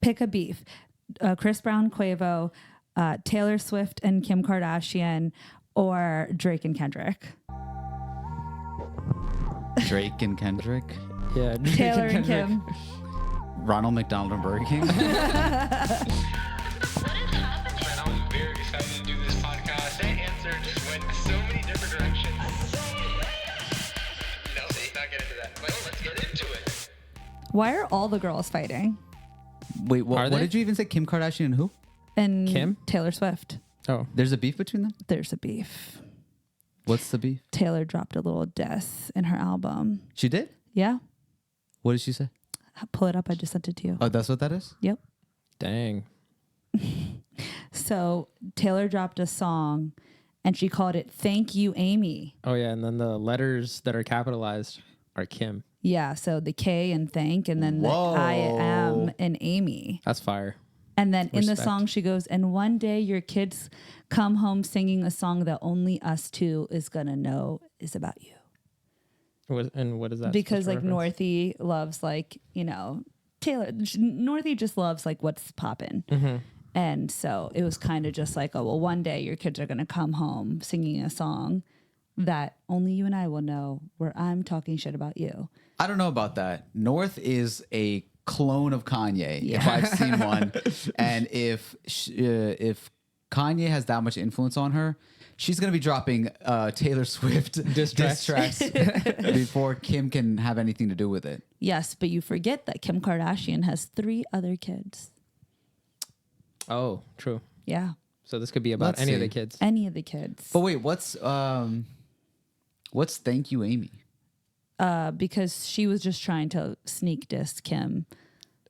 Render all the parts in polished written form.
pick a beef. Chris Brown, Quavo, Taylor Swift and Kim Kardashian, or Drake and Kendrick. Drake and Kendrick. Yeah. Drake Taylor and Kim. Ronald McDonald and Burger King. I was very excited to do this podcast. That answer just went so many different directions. No, let's not get into that. Well, let's get into it. Why are all the girls fighting? Wait, Are what they? did you even say? Kim Kardashian and who? And Kim? Taylor Swift. Oh. There's a beef between them? There's a beef. What's the beef? Taylor dropped a little diss in her album. She did? Yeah. What did she say? Pull it up. I just sent it to you. Oh, that's what that is? Yep. Dang. So Taylor dropped a song and she called it Thank You, Amy. Oh, yeah. And then the letters that are capitalized are Kim. Yeah. So the K and thank, and then Whoa. the I am and Amy. That's fire. And then in the Respect. song, she goes, and one day your kids come home singing a song that only us two is going to know is about you. And what is that? Because supposed like to reference? Northie loves like, you know, Taylor, Northie just loves like what's poppin'. Mm-hmm. And so it was kind of just like, oh, well, one day your kids are going to come home singing a song that only you and I will know where I'm talking shit about you. I don't know about that. North is a clone of Kanye, if I've seen one. And if Kanye has that much influence on her, she's going to be dropping Taylor Swift diss tracks before Kim can have anything to do with it. Yes, but you forget that Kim Kardashian has 3 other kids. Oh, true. Yeah. So this could be about Let's any of see. the kids. Any of the kids. But wait, what's Thank You, Amy? Because she was just trying to sneak diss Kim.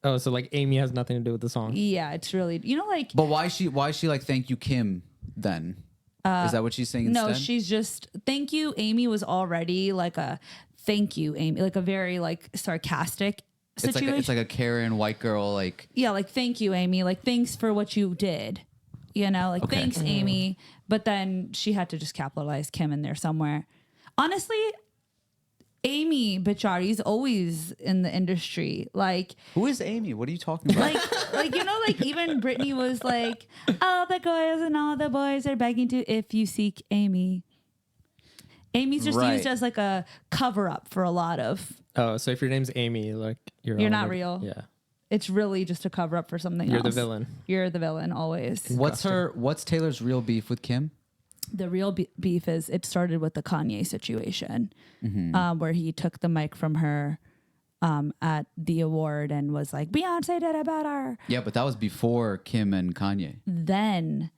Oh, so like Amy has nothing to do with the song. Yeah, it's really, you know, like, But why is she like Thank You, Kim? Then is that what she's saying instead? no, she's just, thank you, Amy was already like a thank you, Amy, like a very like sarcastic situation. It's like a Karen white girl, like Yeah, like thank you, Amy. Like thanks for what you did. You know, like Okay. thanks, Amy. But then she had to just capitalize Kim in there somewhere. Honestly, Amy Bichari's always in the industry. Like, who is Amy? What are you talking about? like you know, like even Britney was like, all the girls and all the boys are begging to if you seek Amy. Amy's just Right. used as like a cover up for a lot of. Oh, so if your name's Amy, like you're not already- real. Yeah. It's really just a cover up for something You're else. the villain. You're the villain always. What's Taylor's real beef with Kim? The real beef is it started with the Kanye situation, where he took the mic from her at the award and was like, Beyonce did it better. Yeah, but that was before Kim and Kanye. Then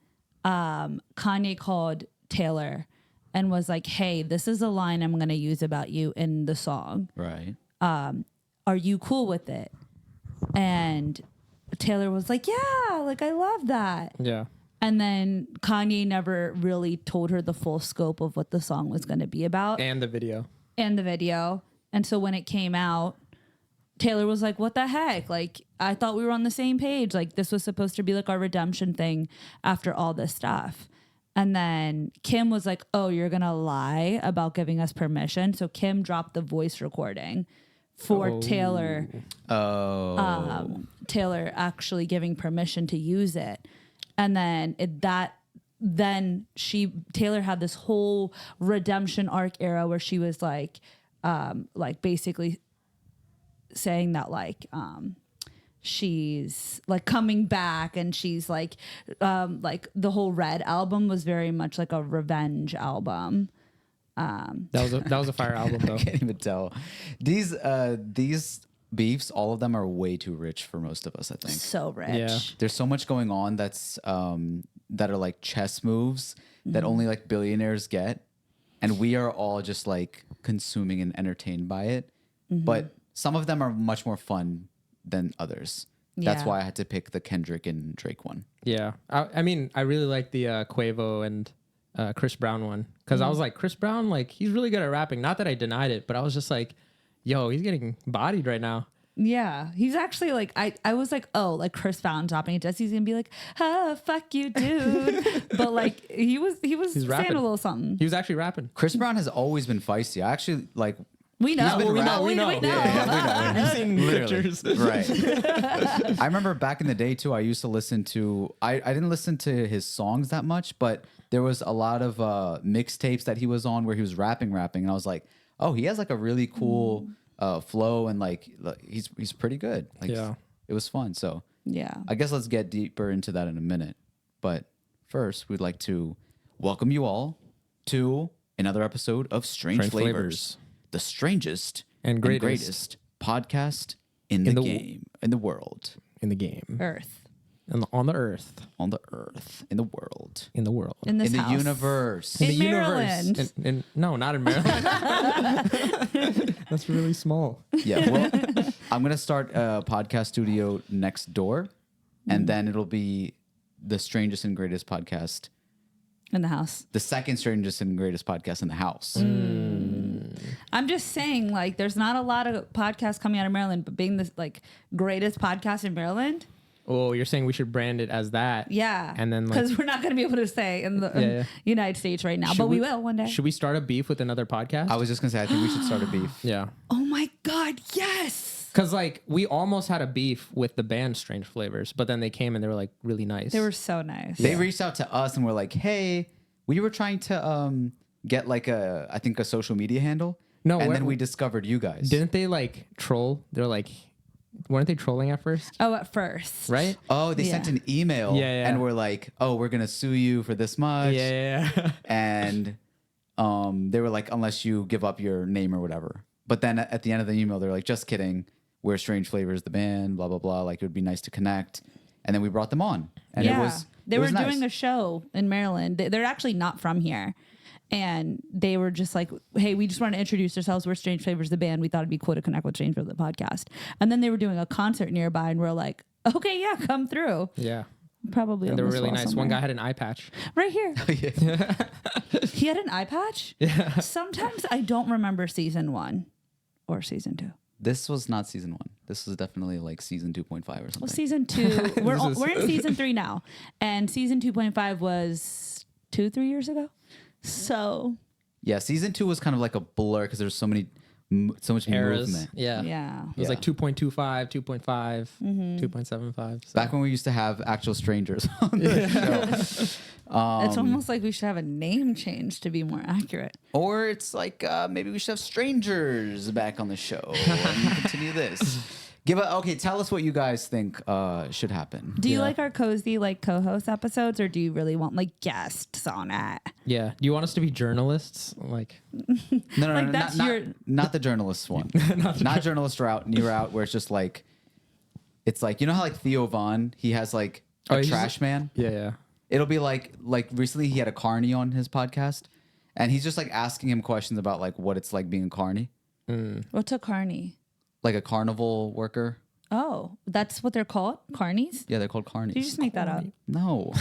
Kanye called Taylor and was like, hey, this is a line I'm going to use about you in the song. Right. Are you cool with it? And Taylor was like, yeah, like I love that. Yeah. And then Kanye never really told her the full scope of what the song was going to be about. And the video. And the video. And so when it came out, Taylor was like, what the heck? Like, I thought we were on the same page. Like, this was supposed to be like our redemption thing after all this stuff. And then Kim was like, oh, you're going to lie about giving us permission. So Kim dropped the voice recording for Taylor. Taylor actually giving permission to use it. And then Taylor had this whole redemption arc era where she was like basically saying that she's like coming back, and she's like the whole Red album was very much like a revenge album. That was a fire album though. I can't even tell. These beefs, all of them are way too rich for most of us, I think. So rich. Yeah. There's so much going on that's that are like chess moves that only like billionaires get, and we are all just like consuming and entertained by it. But some of them are much more fun than others. That's Yeah. why I had to pick the Kendrick and Drake one. Yeah. I mean, I really like the Quavo and Chris Brown one, because I was like, Chris Brown, like he's really good at rapping. Not that I denied it, but I was just like, yo, he's getting bodied right now. Yeah, he's actually like, I was like, oh, like Chris Brown dropping a diss, he's gonna be like, oh, fuck you, dude. But like he was saying rapping. a little something. He was actually rapping. Chris Brown has always been feisty. I actually like We know. been We know. rapping. We know. Yeah, You've seen Literally. pictures. Right. I remember back in the day too, I used to listen to, I didn't listen to his songs that much, but there was a lot of mixtapes that he was on where he was rapping. And I was like, oh, he has like a really cool flow and like he's pretty good. Like, Yeah. it was fun. So Yeah. I guess let's get deeper into that in a minute. But first, we'd like to welcome you all to another episode of Strange Flavors, the strangest And greatest. podcast in the the- game, in the world, In the game. Earth. And on the earth. on the earth, in the world, In the world. In this in the house. universe. In the Maryland. universe. No, not in Maryland. That's really small. Yeah, well, I'm gonna start a podcast studio next door, and then it'll be the strangest and greatest podcast, In the house. the second strangest and greatest podcast in the house. I'm just saying, like, there's not a lot of podcasts coming out of Maryland, but being the like greatest podcast in Maryland, Oh, you're saying we should brand it as that? yeah. And then, like, because we're not going to be able to say in the Yeah. United States right now, Should but we will one day. Should we start a beef with another podcast? I was just gonna say, I think we should start a beef. Yeah. Oh my God, yes. Because, like, we almost had a beef with the band Strange Flavors, but then they came and they were, like, really nice. They were so nice. They reached out to us and were like, "Hey, we were trying to get like I think a social media handle." No, and where- then we discovered you guys. Didn't they, like, troll? They're like, weren't they trolling at first? Oh, at first. Right? Oh, they sent Yeah. an email Yeah. and were like, "Oh, we're gonna sue you for this much." Yeah. And they were like, "Unless you give up your name or whatever." But then at the end of the email, they're like, "Just kidding. We're Strange Flavors, the band. Blah blah blah. Like it would be nice to connect." And then we brought them on, and yeah. it was They it were was nice. doing a show in Maryland. They're actually not from here. And they were just like, hey, we just want to introduce ourselves. We're Strange Flavors, the band. We thought it'd be cool to connect with Strange Flavors, the podcast. And then they were doing a concert nearby, and we're like, okay, yeah, come through. Yeah. Probably. And they on were this really wall nice. One somewhere. guy had an eye patch. Right here. Yeah. He had an eye patch? Yeah. Sometimes I don't remember season 1 or season 2. This was not season 1. This was definitely like season 2.5 or something. Well, season 2, we're in season 3 now. And season 2.5 was 2-3 years ago. So, Yeah, season 2 was kind of like a blur because there's so much Eras. movement. Yeah. yeah. It was Yeah. like 2.25, 2.5, 2.75. So. Back when we used to have actual strangers on the show. It's almost like we should have a name change to be more accurate. Or it's like maybe we should have strangers back on the show and continue this. Tell us what you guys think should happen. Do you Yeah. like our cozy like co-host episodes, or do you really want like guests on it? Yeah. Do you want us to be journalists? Like, No, Like, that's not the journalist one. not journalist route, new route where it's just like, it's like, you know how like Theo Von, he has like a he's trash man? yeah. It'll be like recently he had a carny on his podcast and he's just like asking him questions about like what it's like being a carny, What's a carny? like a carnival worker. Oh, that's what they're called? Carnies? Yeah, they're called carnies. Did you just make that up? No.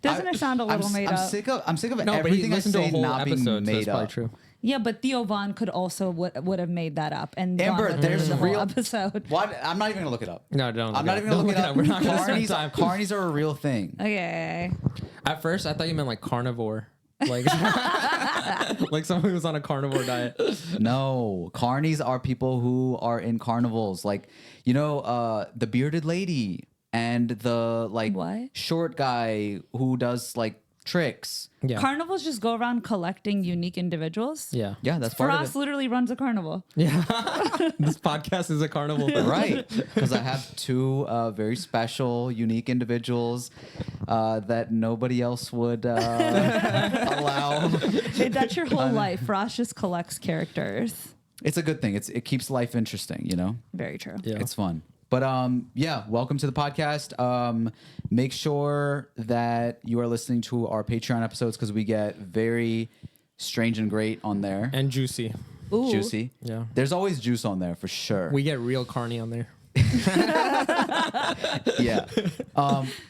Doesn't it sound a little made I'm up? sick of No, but he everything I listened to a say whole not being episode, so made it's probably up. true. Yeah, but Theo Von could also would have made that up and Amber, gone with there's the whole real episode. What? I'm not even gonna look it up. No, don't. I'm not even gonna look it up. We're not gonna spend Carnies, time. carnies are a real thing. Okay. At first, I thought you meant like carnivore. Like, like someone who was on a carnivore diet. No, carnies are people who are in carnivals, like the bearded lady and the like What? short guy who does like tricks. Yeah. Carnivals just go around collecting unique individuals. Yeah. Yeah, that's part of Frost it. literally runs a carnival. Yeah. This podcast is a carnival. Right, because I have two very special, unique individuals that nobody else would allow. That's your whole life. Frost just collects characters. It's a good thing. It keeps life interesting, you know? Very true. Yeah. It's fun. But yeah, welcome to the podcast. Make sure that you are listening to our Patreon episodes because we get very strange and great on there. And juicy. Ooh. Juicy. Yeah. There's always juice on there for sure. We get real carny on there. Yeah.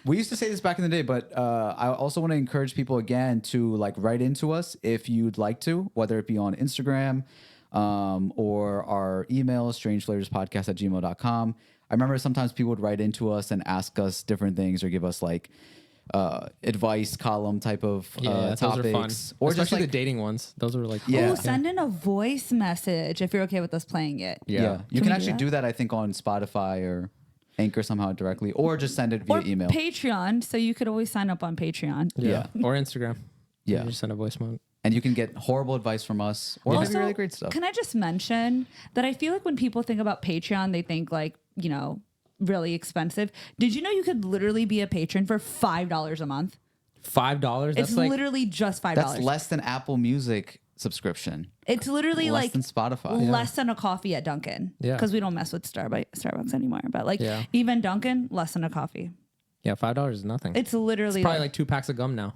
We used to say this back in the day, but I also want to encourage people again to like write into us if you'd like to, whether it be on Instagram or our email, strangeflavorspodcast@gmail.com. I remember sometimes people would write into us and ask us different things or give us like advice column type of Yeah, those are fun. topics, or Especially just like the dating ones. Those are like Yeah. Oh, send in a voice message if you're okay with us playing it. yeah, you Can can we actually do that. I think on Spotify or Anchor somehow directly, or just send it via Or email. Patreon, so you could always sign up on Patreon. yeah. Or Instagram. Yeah. You just send a voice note. And you can get horrible advice from us, or maybe really great stuff. Can I just mention that I feel like when people think about Patreon, they think like, you know, really expensive. Did you know you could literally be a patron for $5 a month? $5. That's It's like literally just $5. That's less than Apple Music subscription. It's literally Less like than Spotify. less than a coffee at Dunkin'. Yeah. Because we don't mess with Starbucks anymore. But like Yeah. even Dunkin', less than a coffee. yeah, $5 is nothing. It's literally Probably like 2 packs of gum now.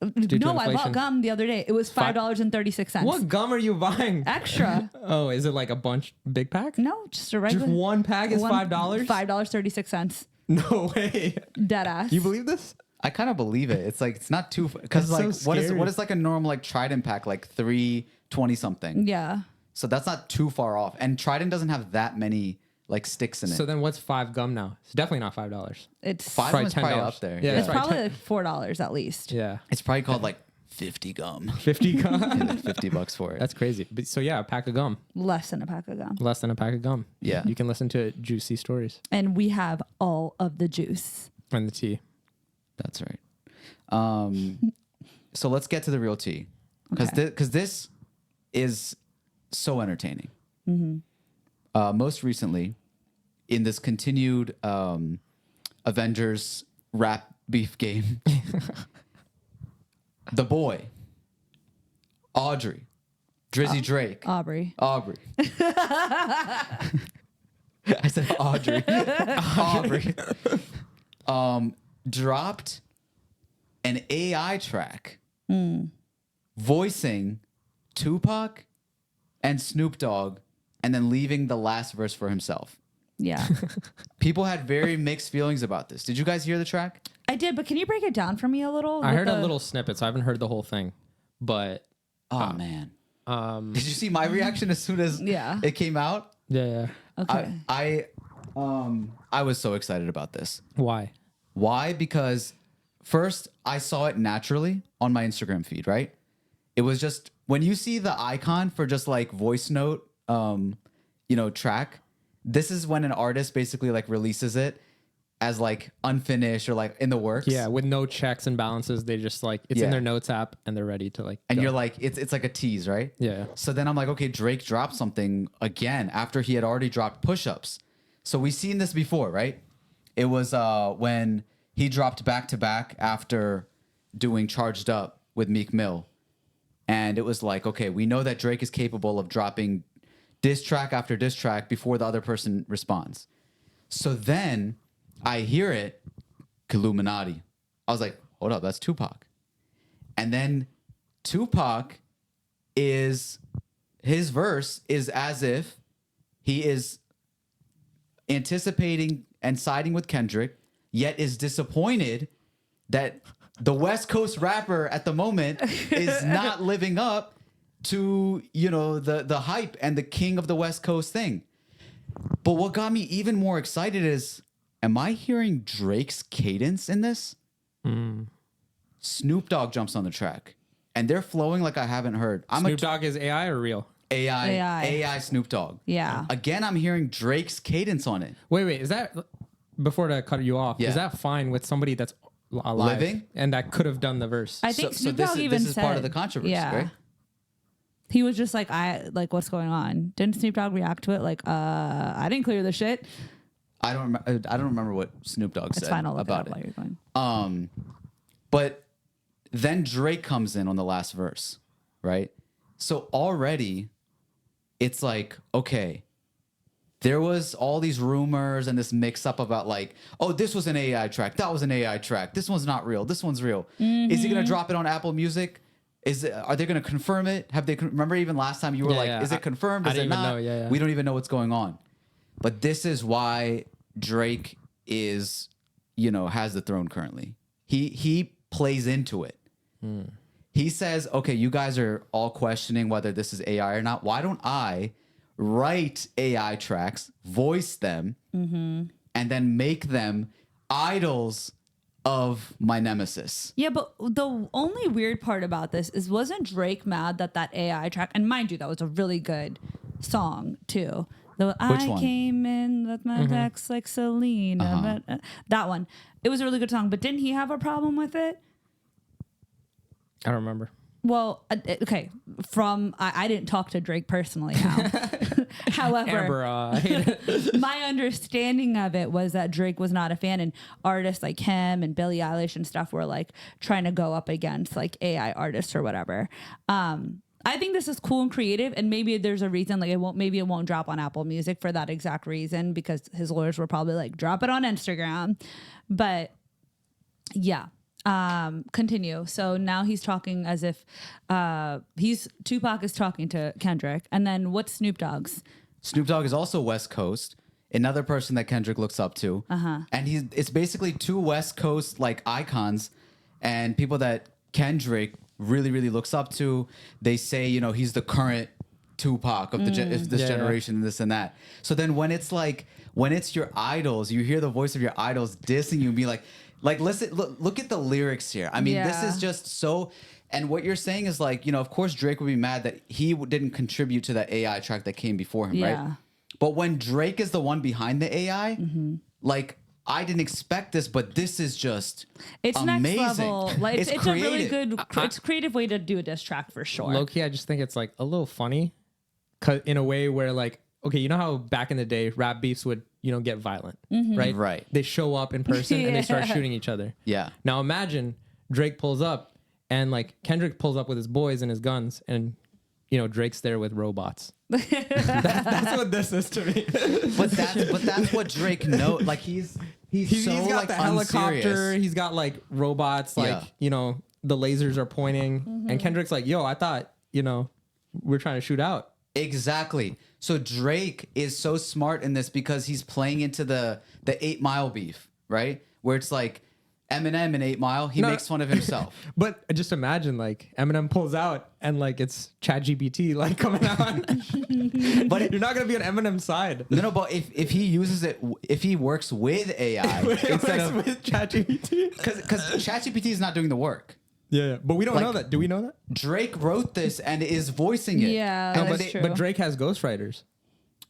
due to no, I bought inflation. gum the other day. It was $5.36. What gum are you buying? Extra. Oh, is it like a bunch big pack? No, just a regular. Just one pack is $5? $5.36. No way. Dead ass. You believe this? I kind of believe it. It's like it's not too because That's like so what is scary. what is like a normal like Trident pack like 320 something. Yeah. So that's not too far off. And Trident doesn't have that many like sticks in it. So then what's 5 gum now? It's definitely not $5. It's Five probably was probably $10. up there. Yeah, it's that's right. probably like $4 at least. Yeah. It's probably called like 50 gum. 50 gum. And then $50 for it. That's crazy. But, so yeah, a pack of gum. Less than a pack of gum. Less than a pack of gum. Yeah. You can listen to juicy stories And we have all of the juice. and the tea. That's right. So let's get to the real tea, because Okay. this is so entertaining. Most recently, in this continued Avengers rap beef game, the boy, Drizzy Drake, Aubrey. Aubrey. I said Audrey. Aubrey. Dropped an AI track voicing Tupac and Snoop Dogg and then leaving the last verse for himself. Yeah. People had very mixed feelings about this. Did you guys hear the track? I did, but can you break it down for me a little? I With heard a the- little snippet, so I haven't heard the whole thing. But Oh man. um, Did you see my reaction as soon as Yeah. it came out? yeah. Okay. I was so excited about this. Why? Why? Because first I saw it naturally on my Instagram feed, right? It was just when you see the icon for just like voice note, track, this is when an artist basically like releases it as like unfinished or like in the works. Yeah, with no checks and balances, they just like it's in Yeah. their notes app and they're ready to like. And go. you're like, it's like a tease, right? Yeah. So then I'm like, okay, Drake dropped something again after he had already dropped push-ups. So we've seen this before, right? It was when he dropped back to back after doing Charged Up with Meek Mill. And it was like, okay, we know that Drake is capable of dropping diss track after diss track before the other person responds. So then I hear it, Illuminati. I was like, hold up, that's Tupac. And then Tupac his verse is as if he is anticipating and siding with Kendrick, yet is disappointed that the West Coast rapper at the moment is not living up to, the hype and the king of the West Coast thing. But what got me even more excited is, am I hearing Drake's cadence in this? Snoop Dogg jumps on the track and they're flowing like I haven't heard. Snoop Dogg is AI or real? AI Snoop Dogg. Yeah. Again, I'm hearing Drake's cadence on it. Wait, is that before to cut you off? Yeah. Is that fine with somebody that's alive Living? and that could have done the verse? I think So Snoop this Dogg is- even this is said, part of the controversy, yeah. right? He was just like, what's going on? Didn't Snoop Dogg react to it? Like, I didn't clear the shit. I don't remember what Snoop Dogg It's said fine. I'll look about it up while it. you're going. But then Drake comes in on the last verse, right? So already it's like, okay, there was all these rumors and this mix up about like, oh, this was an AI track. That was an AI track. This one's not real. This one's real. Is he going to drop it on Apple Music? Are they going to confirm it? Remember even last time you were like, is it confirmed? I Is it didn't even not? know. Yeah. We don't even know what's going on. But this is why Drake is, has the throne currently. He plays into it. He says, okay, you guys are all questioning whether this is AI or not. Why don't I write AI tracks, voice them, and then make them idols of my nemesis. Yeah, but the only weird part about this is wasn't Drake mad that AI track, and mind you, that was a really good song too. Which I one? came in with my ex like Selena. But, that one. It was a really good song, but didn't he have a problem with it? I don't remember. Well, okay. I didn't talk to Drake personally now. However, my understanding of it was that Drake was not a fan, and artists like him and Billie Eilish and stuff were like trying to go up against like AI artists or whatever. I think this is cool and creative, and maybe there's a reason like maybe it won't drop on Apple Music for that exact reason, because his lawyers were probably like drop it on Instagram. But yeah. Continue. So now he's talking as if Tupac is talking to Kendrick. And then what's Snoop Dogg's? Snoop Dogg is also West Coast, another person that Kendrick looks up to. And it's basically two West Coast like icons and people that Kendrick really, really looks up to. They say, you know, he's the current Tupac of this generation, and this and that. So then when it's your idols, you hear the voice of your idols dissing you and be like, listen, look at the lyrics here. I mean, this is just so. And what you're saying is like, you know, of course Drake would be mad that he didn't contribute to that AI track that came before him, right? But when Drake is the one behind the AI, like I didn't expect this, but this is just it's amazing. Next level. Like it's a really good, it's a creative way to do a diss track for sure. Low key, I just think it's like a little funny, in a way where like, okay, you know how back in the day rap beefs would, you know, get violent, right? Right. They show up in person and they start shooting each other. Yeah. Now imagine Drake pulls up and like Kendrick pulls up with his boys and his guns, and you know Drake's there with robots. That's what this is to me. But that's what Drake knows. Like he's so he's got like the helicopter. unserious. He's got like robots. Like you know the lasers are pointing, and Kendrick's like, "Yo, I thought you know we're trying to shoot out." Exactly. So Drake is so smart in this because he's playing into the 8 Mile beef, right? Where it's like Eminem in 8 Mile, he makes fun of himself. But just imagine like Eminem pulls out and like it's ChatGPT like coming out. But you're not gonna be on Eminem's side. No, but if he uses it, if he works with AI instead of with ChatGPT, because ChatGPT is not doing the work. Yeah, but we don't know that. Do we know that? Drake wrote this and is voicing it. Yeah, No, that's true. but Drake has ghostwriters.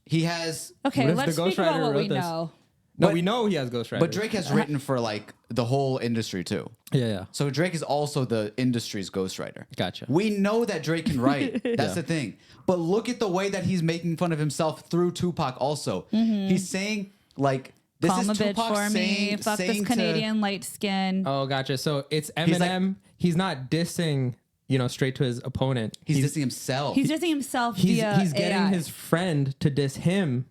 He has. Okay, What if let's the speak about ghostwriter what we wrote this? know. No, But- we know he has ghostwriters. But Drake has written for like the whole industry too. Yeah. So Drake is also the industry's ghostwriter. Gotcha. We know that Drake can write. That's the thing. But look at the way that he's making fun of himself through Tupac also. He's saying like, this Call him a is bitch Tupac for me. Fuck this Canadian light skin. Oh, gotcha. So it's Eminem. He's not dissing, you know, straight to his opponent. He's dissing himself. He's dissing himself He's via getting AI. his friend to diss him,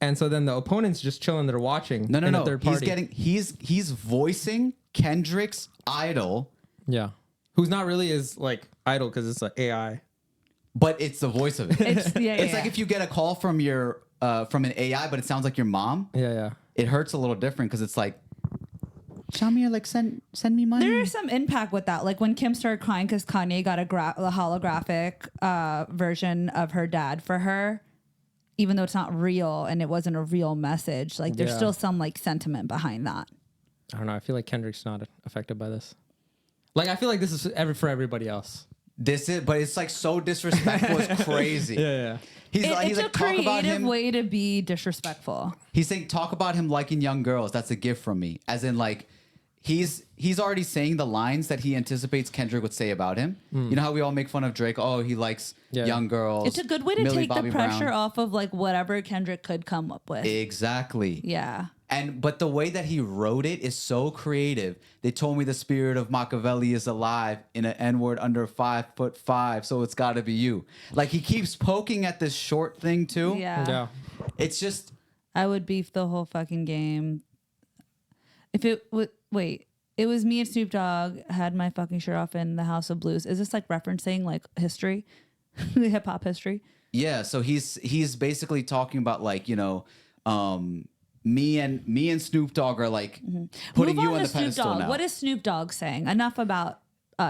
and so then the opponent's just chilling there watching. No. A third party. He's voicing Kendrick's idol, Yeah, who's not really his like idol because it's an AI. but it's the voice of it. It's like if you get a call from your from an AI, but it sounds like your mom. Yeah. It hurts a little different because it's like, Shamir, like send me money. There is some impact with that. Like when Kim started crying because Kanye got a holographic version of her dad for her, even though it's not real and it wasn't a real message. Like there's still some like sentiment behind that. I don't know. I feel like Kendrick's not affected by this. Like I feel like this is for everybody else. But it's like so disrespectful. It's crazy. Yeah. He's It's a like talk about creative him. way to be disrespectful. He's saying talk about him liking young girls. That's a gift from me. As in like he's already saying the lines that he anticipates Kendrick would say about him. You know how we all make fun of Drake? Oh, he likes young girls. It's a good way to Millie take Bobby the pressure Brown. off of like whatever Kendrick could come up with. Exactly. Yeah. But the way that he wrote it is so creative. They told me the spirit of Machiavelli is alive in an N-word under 5'5", so it's got to be you. Like he keeps poking at this short thing too. Yeah. It's just I would beef the whole fucking game. If it would it was me and Snoop Dogg had my fucking shirt off in the House of Blues. Is this like referencing like history, hip hop history? yeah. So he's basically talking about like me and Snoop Dogg are like putting Move you on on to the pedestal Snoop Dogg. now. What is Snoop Dogg saying? Enough about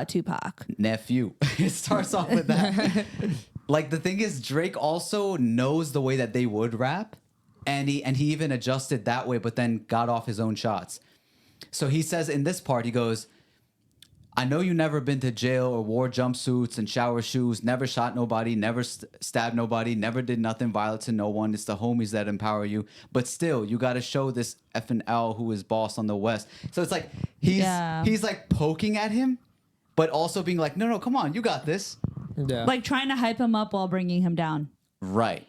Tupac. Nephew? It starts off with that. Like the thing is, Drake also knows the way that they would rap, and he even adjusted that way, but then got off his own shots. So he says in this part, he goes, I know you never been to jail or wore jumpsuits and shower shoes, never shot nobody, never stabbed nobody, never did nothing violent to no one. It's the homies that empower you. But still, you got to show this effing L who is boss on the West. So it's like he's like poking at him, but also being like, no, come on, you got this. Yeah. Like trying to hype him up while bringing him down. Right.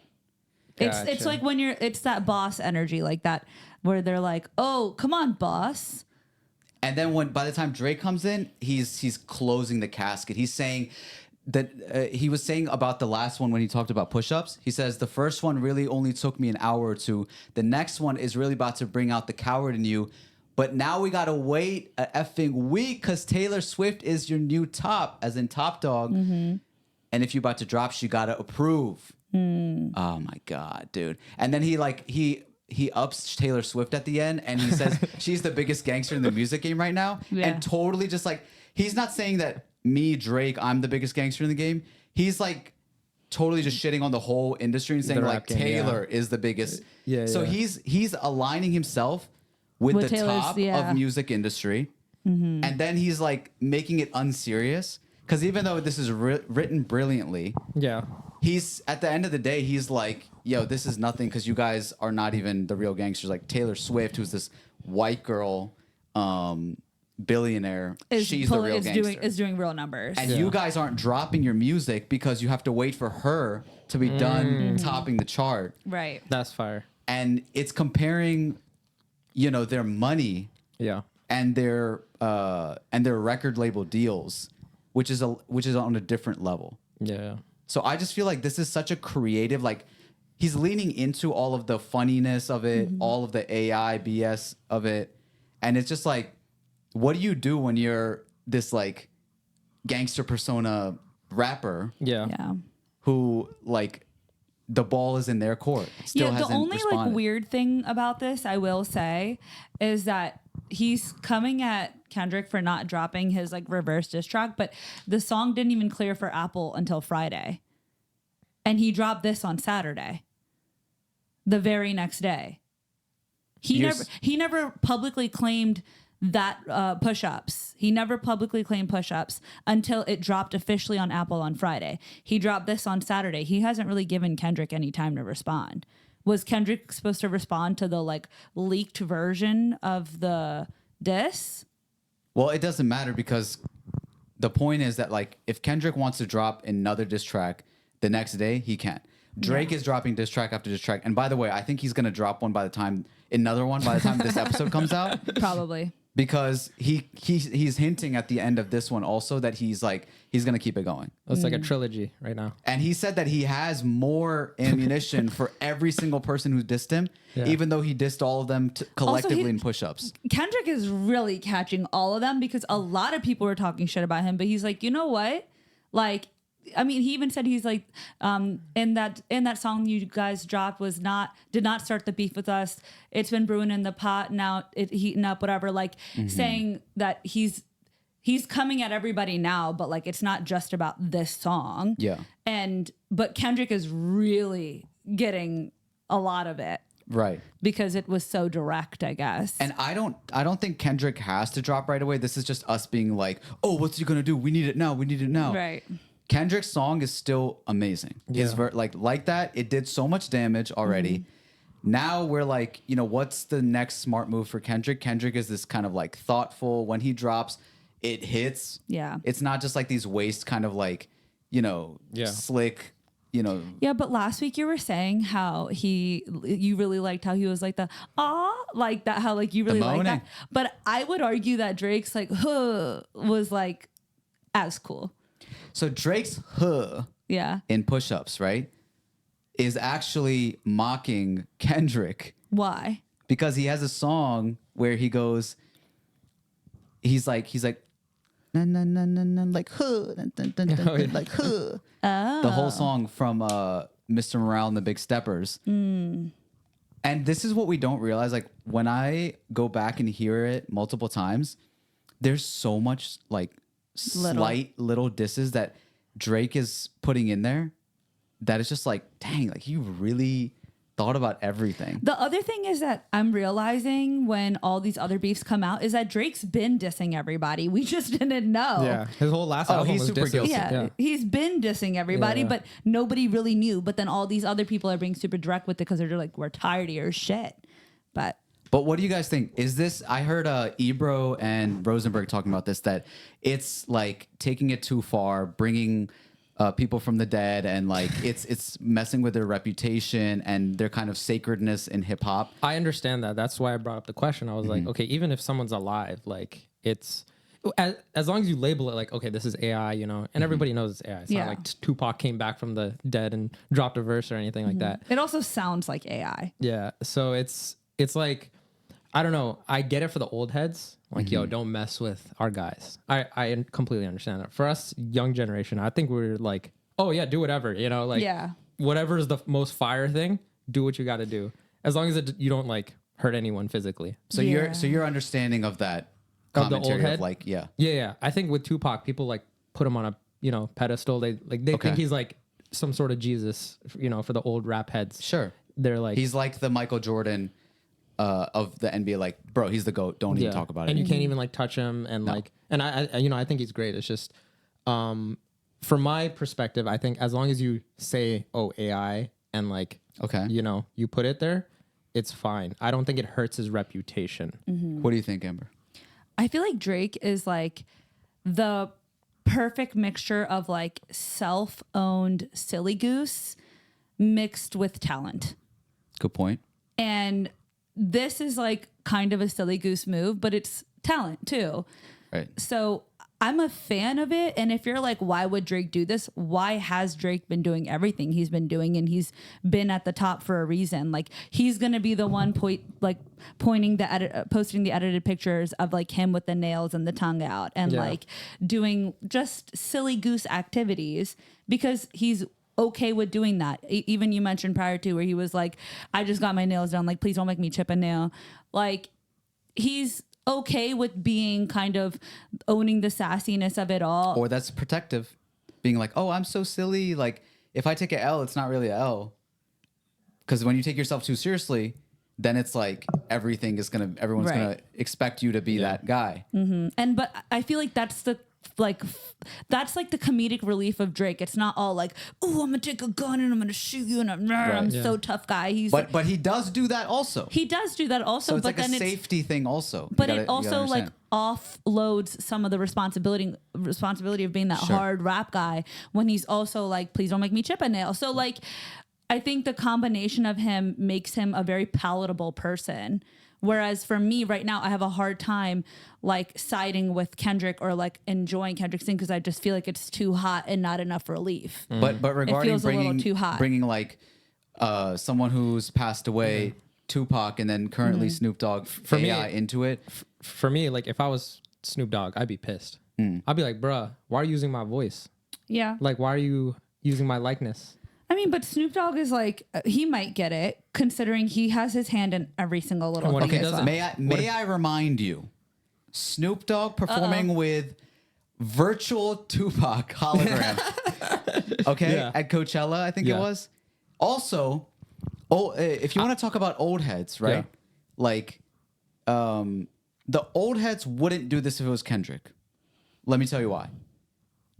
It's like when it's that boss energy like that where they're like, oh, come on, boss. And then by the time Drake comes in, he's closing the casket. He's saying that he was saying about the last one when he talked about push-ups. He says the first one really only took me an hour or two. The next one is really about to bring out the coward in you. But now we gotta wait a effing week because Taylor Swift is your new top, as in top dog. Mm-hmm. And if you're about to drop, she gotta approve. Mm. Oh my God, dude! And then he ups Taylor Swift at the end, and he says she's the biggest gangster in the music game right now, and totally just like he's not saying that me, Drake, I'm the biggest gangster in the game. He's like totally just shitting on the whole industry and saying like Taylor is the biggest. Yeah. So he's aligning himself with the Taylor's, top of music industry, and then he's like making it unserious because even though this is written brilliantly, he's at the end of the day, he's like, yo, this is nothing because you guys are not even the real gangsters. Like Taylor Swift, who's this white girl billionaire, she's the real gangster. Is doing real numbers. And you guys aren't dropping your music because you have to wait for her to be done topping the chart. Right. That's fire. And it's comparing, their money and their record label deals, which is on a different level. Yeah. So I just feel like this is such a creative, like he's leaning into all of the funniness of it, all of the AI BS of it. And it's just like, what do you do when you're this like gangster persona rapper? Yeah. Who like the ball is in their court. Still hasn't the only responded. like weird thing about this, I will say, is that he's coming at Kendrick for not dropping his like reverse diss track, but the song didn't even clear for Apple until Friday. And he dropped this on Saturday, the very next day. He never publicly claimed that push-ups. He never publicly claimed push-ups until it dropped officially on Apple on Friday. He dropped this on Saturday. He hasn't really given Kendrick any time to respond. Was Kendrick supposed to respond to the like leaked version of the diss? Well, it doesn't matter because the point is that like if Kendrick wants to drop another diss track the next day, he can. Drake is dropping diss track after diss track. And by the way, I think he's going to drop another one by the time this episode comes out. Probably. Because he's hinting at the end of this one also that he's going to keep it going. It's like a trilogy right now. And he said that he has more ammunition for every single person who dissed him, even though he dissed all of them collectively in push-ups. Kendrick is really catching all of them because a lot of people were talking shit about him, but he's like, you know what? Like, I mean, he even said he's like, in that song you guys dropped did not start the beef with us. It's been brewing in the pot. Now it's heating up, whatever. Like saying that he's coming at everybody now, but like it's not just about this song. Yeah. But Kendrick is really getting a lot of it. Right. Because it was so direct, I guess. And I don't think Kendrick has to drop right away. This is just us being like, oh, what's he gonna do? We need it now. Right. Kendrick's song is still amazing. His like that, it did so much damage already. Now we're like, what's the next smart move for Kendrick? Kendrick is this kind of like thoughtful. When he drops, it hits. Yeah. It's not just like these waste kind of like, slick, Yeah, but last week you were saying how you really liked how he was like like that, how like you really like that. But I would argue that Drake's like, was like as cool. So Drake's in push-ups, right, is actually mocking Kendrick. Why? Because he has a song where he goes, he's like, na na na na na, like like the whole song from Mr. Morale and the Big Steppers. And this is what we don't realize. Like when I go back and hear it multiple times, there's so much like slight little disses that Drake is putting in there that it's just like, dang, like he really thought about everything. The other thing is that I'm realizing when all these other beefs come out is that Drake's been dissing everybody. We just didn't know. Yeah, his whole last album he's was super dissing. guilty. Yeah, he's been dissing everybody, but nobody really knew. But then all these other people are being super direct with it because they're like, we're tired of your shit. But what do you guys think? Is this, I heard Ebro and Rosenberg talking about this, that it's like taking it too far, bringing people from the dead, and like it's messing with their reputation and their kind of sacredness in hip hop. I understand that. That's why I brought up the question. I was like, okay, even if someone's alive, like it's as long as you label it like, okay, this is AI, you know, and everybody knows it's AI. It's not like Tupac came back from the dead and dropped a verse or anything like that. it also sounds like AI. Yeah. So it's like, I don't know. I get it for the old heads. Like, yo, don't mess with our guys. I completely understand that. For us, young generation, I think we're like, oh yeah, do whatever. You know, like whatever is the most fire thing, do what you got to do. As long as you don't like hurt anyone physically. So your understanding of that commentary of the old head, like, yeah. I think with Tupac, people like put him on a pedestal. They think he's like some sort of Jesus, you know, for the old rap heads. Sure, they're like he's like the Michael Jordan of the NBA, like, bro, he's the GOAT. Don't even talk about it. And you can't even like touch him. And like, and I, you know, I think he's great. It's just, from my perspective, I think as long as you say, oh, AI, and like, you know, you put it there, it's fine. I don't think it hurts his reputation. What do you think, Amber? I feel like Drake is like the perfect mixture of like self-owned silly goose mixed with talent. Good point. And this is like kind of a silly goose move, but it's talent too. Right. So I'm a fan of it. And if you're like, why would Drake do this? Why has Drake been doing everything he's been doing? And he's been at the top for a reason. Like, he's going to be the one posting the edited pictures of like him with the nails and the tongue out and like doing just silly goose activities because he's okay with doing that. Even you mentioned prior to where he was like, I just got my nails done. Like, please don't make me chip a nail. Like, he's okay with being kind of owning the sassiness of it all. Or that's protective, being like, oh, I'm so silly. Like, if I take an L, it's not really an L. Because when you take yourself too seriously, then it's like everyone's gonna expect you to be that guy. Mm-hmm. But I feel like that's the comedic relief of Drake. It's not all like, oh, I'm gonna take a gun and I'm gonna shoot you and I'm so tough guy. But he does do that also. He does do that also. So it's but like then a safety thing also. But it also like offloads some of the responsibility of being that hard rap guy when he's also like, please don't make me chip a nail. So like, I think the combination of him makes him a very palatable person. Whereas for me right now, I have a hard time like siding with Kendrick or like enjoying Kendrick's thing because I just feel like it's too hot and not enough relief. But regarding bringing like someone who's passed away, Tupac, and then currently Snoop Dogg for AI into it. For me, like if I was Snoop Dogg, I'd be pissed. I'd be like, bruh, why are you using my voice? Yeah. Like, why are you using my likeness? I mean, but Snoop Dogg is like, he might get it considering he has his hand in every single little thing. Okay, may I remind you, Snoop Dogg performing with virtual Tupac hologram. At Coachella, I think it was. Also, if you want to talk about old heads, right? Like, the old heads wouldn't do this if it was Kendrick. Let me tell you why.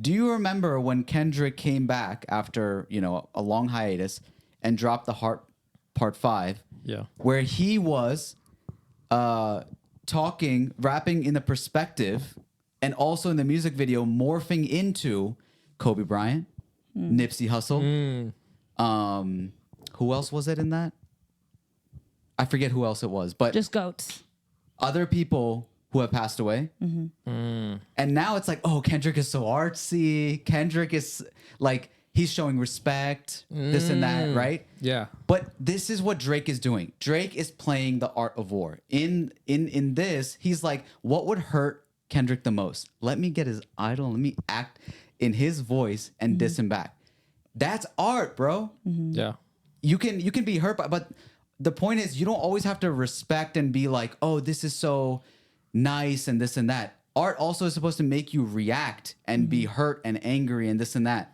Do you remember when Kendrick came back after, you know, a long hiatus and dropped the Heart Part 5? Yeah. Where he was rapping in the perspective and also in the music video morphing into Kobe Bryant, Nipsey Hussle. Who else was it in that? I forget who else it was, but just goats. Other people who have passed away. And now it's like, oh, Kendrick is so artsy. Kendrick is like, he's showing respect, this and that, right? Yeah. But this is what Drake is doing. Drake is playing the art of war. In this, he's like, what would hurt Kendrick the most? Let me get his idol. Let me act in his voice and diss him back. That's art, bro. Yeah. You can be hurt by, but the point is you don't always have to respect and be like, oh, this is so nice and this and that. Art also is supposed to make you react and be hurt and angry and this and that.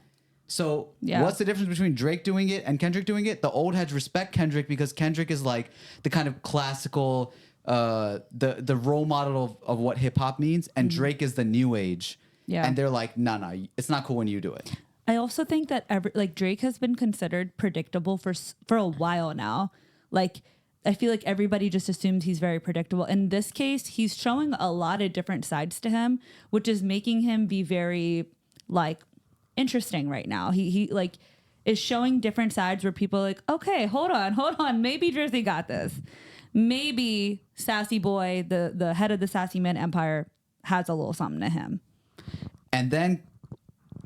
So Yeah. what's the difference between Drake doing it and Kendrick doing it? The old heads respect Kendrick because Kendrick is like the kind of classical, the role model of what hip hop means, and Drake is the new age. Yeah. And they're like, no, it's not cool when you do it. I also think that Drake has been considered predictable for a while now. Like, I feel like everybody just assumes he's very predictable. In this case, he's showing a lot of different sides to him, which is making him be very like interesting right now. He like is showing different sides where people are like, okay, hold on, maybe Drizzy got this. Maybe Sassy Boy, the head of the Sassy Man Empire, has a little something to him. And then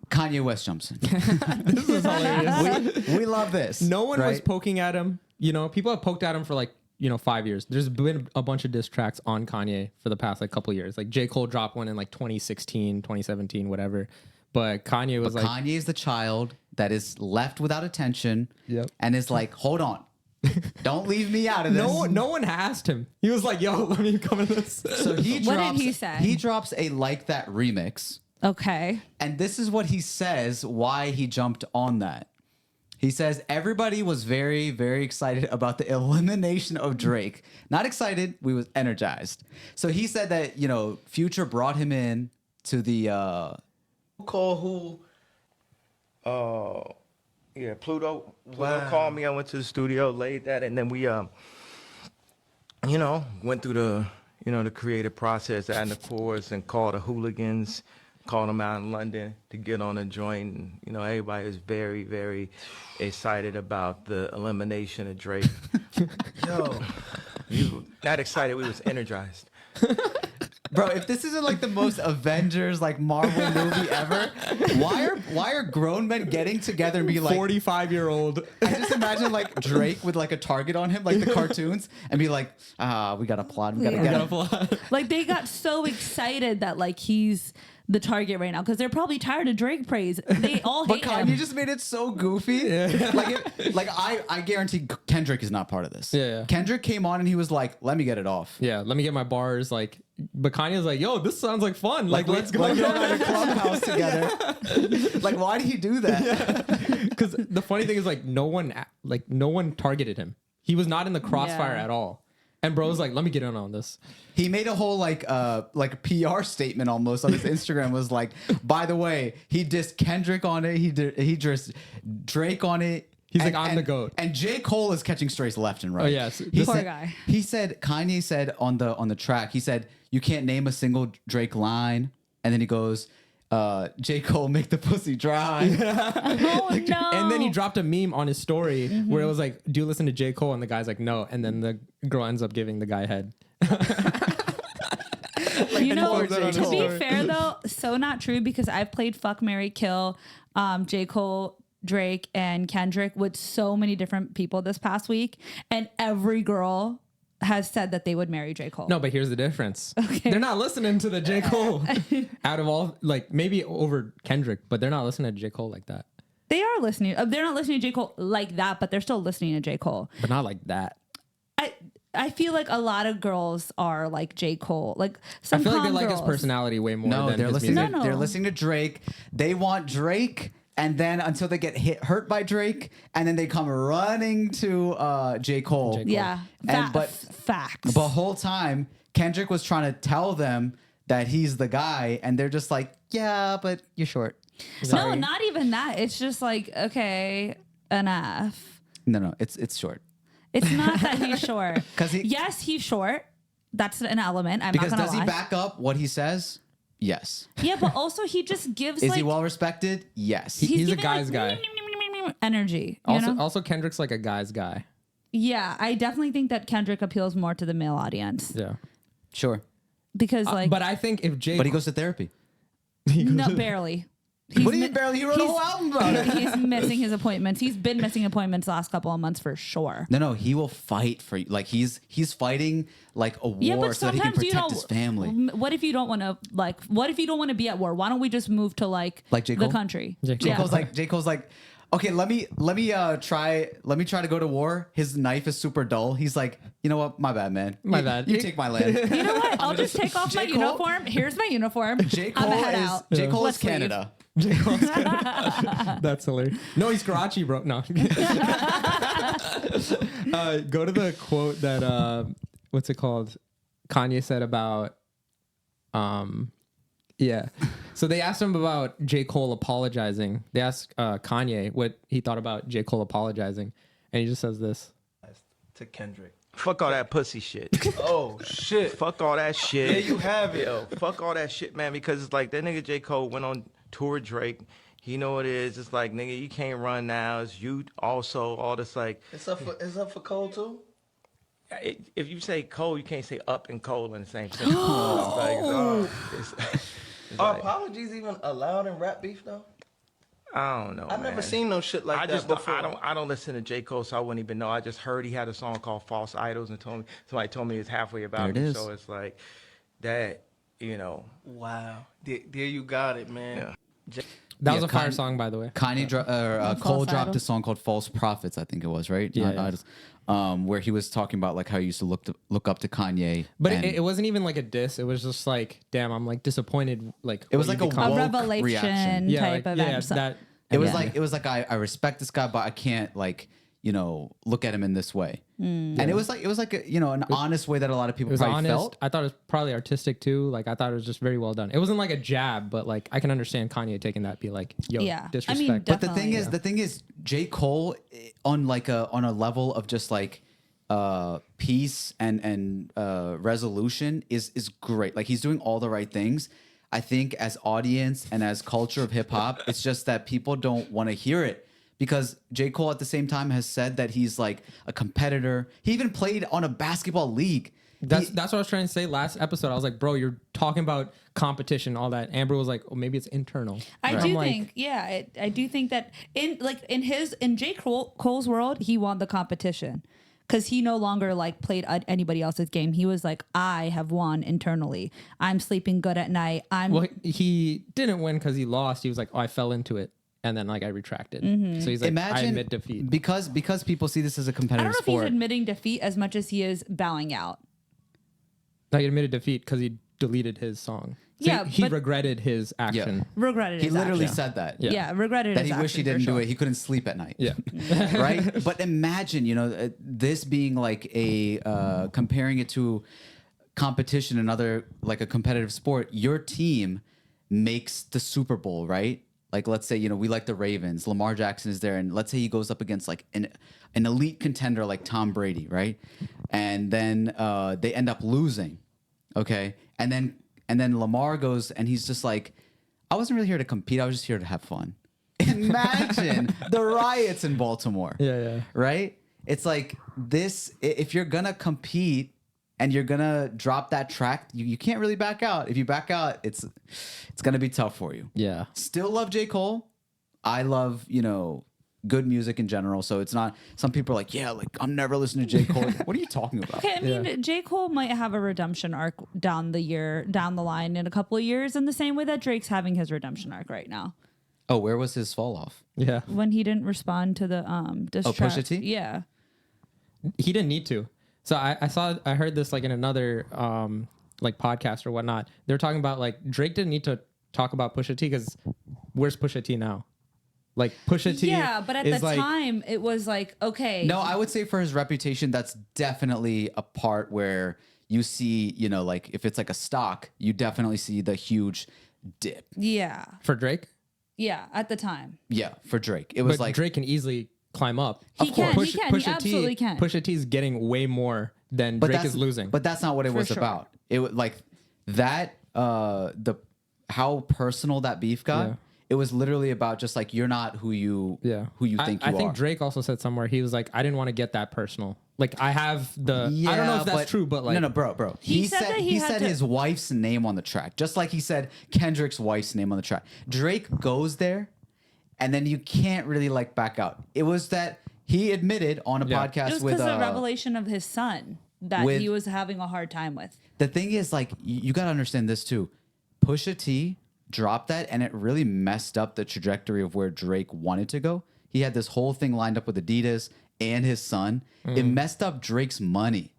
Kanye West jumps in. This is hilarious. we love this. No one was right? poking at him. You know, people have poked at him for like, 5 years. There's been a bunch of diss tracks on Kanye for the past like couple years. Like J. Cole dropped one in like 2016, 2017, whatever. But Kanye was like... Kanye is the child that is left without attention and is like, hold on. Don't leave me out of this. No one asked him. He was like, yo, let me come in this. So he drops, What did he say? He drops a Like That remix. Okay. And this is what he says why he jumped on that. He says, everybody was very, very excited about the elimination of Drake. Not excited, we was energized. So he said that, Future brought him in to the... Pluto called me. I went to the studio, laid that, and then we went through the creative process, adding the chorus, and called the hooligans, called them out in London to get on a joint. And, everybody was very, very excited about the elimination of Drake. Not excited, we was energized. Bro, if this isn't like the most Avengers like Marvel movie ever, why are grown men getting together and be like 45-year-old? I just imagine like Drake with like a target on him, like the cartoons, and be like, we got a plot, we gotta get a plot. Like they got so excited that like he's the target right now because they're probably tired of Drake praise. They all hate But him. Kanye just made it so goofy. I guarantee Kendrick is not part of this. Yeah. Kendrick came on and he was like, let me get it off. Yeah, let me get my bars. Like, but Kanye's like, yo, this sounds like fun. Like let's go. Like we all got a clubhouse together. Like, why did he do that? Because the funny thing is, like, no one targeted him. He was not in the crossfire Yeah. at all. And bro's like, let me get in on this. He made a whole like PR statement almost on his Instagram. Was like, by the way, he dissed Kendrick on it. He dissed Drake on it. He's like, I'm the GOAT. And J. Cole is catching strays left and right. Oh, yes. Poor said, guy. He said, Kanye said on the track, he said, you can't name a single Drake line. And then he goes, J. Cole, make the pussy dry. Oh no! And then he dropped a meme on his story where it was like, do you listen to J. Cole? And the guy's like, no. And then the girl ends up giving the guy head. To be fair though, so not true because I've played Fuck, Marry, Kill, J. Cole, Drake, and Kendrick with so many different people this past week, and every girl has said that they would marry J. Cole. No, but here's the difference. Okay. They're not listening to the J. Cole out of all, like maybe over Kendrick, but they're not listening to J. Cole like that. They are listening. They're not listening to J. Cole like that, but they're still listening to J. Cole. But not like that. I feel like a lot of girls are like J. Cole. Like I feel like they like his girls. personality way more No, than they're his listening. music. No. They're listening to Drake. They want Drake, and then until they get hurt by Drake, and then they come running to J. Cole. J. Cole. Yeah, facts. The whole time, Kendrick was trying to tell them that he's the guy, and they're just like, yeah, but you're short. No, Sorry. not even that. It's just like, okay, enough. No, it's short. It's not that he's short. Yes, he's short. That's an element. I'm Because not gonna does lie. he back up what he says? Yes. Yeah, but also he just gives. Is like, he well respected? Yes. He's a giving, guy's like, guy. Energy. You know? Also, Kendrick's like a guy's guy. Yeah, I definitely think that Kendrick appeals more to the male audience Yeah. Sure. because, like, But I think if J. But he goes to therapy. no, barely. He's What do you mean barely? He wrote a whole album about it. He's missing his appointments. He's been missing appointments the last couple of months for sure. No, he will fight for you. Like he's fighting like a Yeah, war but so that he can sometimes protect his family. What if you don't want to What if you don't want to be at war? Why don't we just move to Like J. the Cole? country? J. Cole. Yeah. J. Cole's like, okay, let me try to go to war. His knife is super dull. He's like, you know what? My bad, man. My bad. You take my land. You know what? I'll just take off my J. Cole- uniform. Here's my uniform. J. I'm Cole gonna head is out. J. Cole is Let's leave. Canada. J. Cole's good. That's hilarious. No, he's scratchy, bro. No. Go to the quote that what's it called? Kanye said about yeah. So they asked him about J. Cole apologizing. They asked Kanye what he thought about J. Cole apologizing, and he just says this to Kendrick. Fuck all that pussy shit. Oh shit. Fuck all that shit. There you have it. Yo, fuck all that shit, man. Because it's like that nigga J. Cole went on tour with Drake. He know what it is. It's like, nigga, you can't run now. It's you also. All this like. It's up for Cole too. If you say Cole, you can't say up and Cole in the same sentence. It's Are like, apologies even allowed in rap beef though? I don't know. I've never man. seen no shit like I that just before. I don't listen to J. Cole, so I wouldn't even know. I just heard he had a song called "False Idols" and somebody told me it's halfway about There it me. is. So it's like that, you know. Wow. There you got it, man. Yeah. that was Yeah, a fire Kanye- song, by the way. Cole False dropped Idol. a song called "False Prophets," I think it was, right? Yeah, Not yeah. Idols. Where he was talking about like how he used to look up to Kanye, But and it wasn't even like a diss. It was just like, damn, I'm like disappointed. Like It was what like you a become. woke revelation reaction. type of answer. that. it was Yeah. like I respect this guy, but I can't like look at him in this way. And it was like an honest way that a lot of It people was probably honest. felt. I thought it was probably artistic too. Like I thought it was just very well done. It wasn't like a jab, but like I can understand Kanye taking that, be like, yo, Yeah. I disrespect. mean, But the Definitely. thing is, J. Cole on a level of just like peace and resolution is great. Like he's doing all the right things. I think as audience and as culture of hip hop, it's just that people don't want to hear it because J. Cole at the same time has said that he's like a competitor. He even played on a basketball league. That's what I was trying to say last episode. I was like, bro, you're talking about competition, all that. Amber was like, oh, maybe it's internal. I I'm do like, think, yeah, I do think that in J. Cole's world, he won the competition because he no longer like played anybody else's game. He was like, I have won internally. I'm sleeping good at night. Well, he didn't win because he lost. He was like, oh, I fell into it. And then like I retracted. So he's like, I admit defeat. because people see this as a I don't competitive know if sport. he's admitting defeat as much as he is bowing out. No, he admitted defeat because he deleted his song. So Yeah, he but- regretted his action. Regretted He his literally action. said that. Yeah, regretted That his he wished he action for didn't do sure. it. He couldn't sleep at night. Yeah. Right. But imagine, this being like a comparing it to competition, another like a competitive sport. Your team makes the Super Bowl, right? Like, let's say, we like the Ravens. Lamar Jackson is there. And let's say he goes up against like an elite contender like Tom Brady, right? And then they end up losing. Okay. And then Lamar goes and he's just like, I wasn't really here to compete. I was just here to have fun. Imagine the riots in Baltimore. Yeah. Right? It's like this, if you're going to compete and you're going to drop that track, you can't really back out. If you back out, it's going to be tough for you. Yeah. Still love J. Cole. I love, good music in general. So it's not, some people are like, yeah, like I'm never listening to J. Cole. What are you talking about? Okay, I mean, J. Cole might have a redemption arc down the line in a couple of years in the same way that Drake's having his redemption arc right now. Oh, where was his fall off? Yeah. When he didn't respond to the diss track. Pusha T? Yeah. He didn't need to. So I heard this like in another like podcast or whatnot. They're talking about like Drake didn't need to talk about Pusha T because where's Pusha T now? Like Pusha T. Yeah, but at is the like, time it was like, okay. No, I would say for his reputation, that's definitely a part where you see, like if it's like a stock, you definitely see the huge dip. Yeah. for Drake. Yeah, at the time. Yeah, for Drake. It was But like Drake can easily climb up. He can, he absolutely can. Pusha T is getting way more than Drake that's- is losing. But that's not what it was sure. about. It was like that how personal that beef got. Yeah. It was literally about just like you're not who you think you I think are. Drake also said somewhere he was like, I didn't want to get that personal. Like I have the I don't know if that's true, but like no, bro. He said that he had said to- his wife's name on the track, just like he said Kendrick's wife's name on the track. Drake goes there, and then you can't really like back out. It was that he admitted on a Yeah. podcast It was with because of the revelation of his son that with- he was having a hard time with. The thing is, like, you got to understand this too. Pusha T dropped that, and it really messed up the trajectory of where Drake wanted to go. He had this whole thing lined up with Adidas and his son. It messed up Drake's money.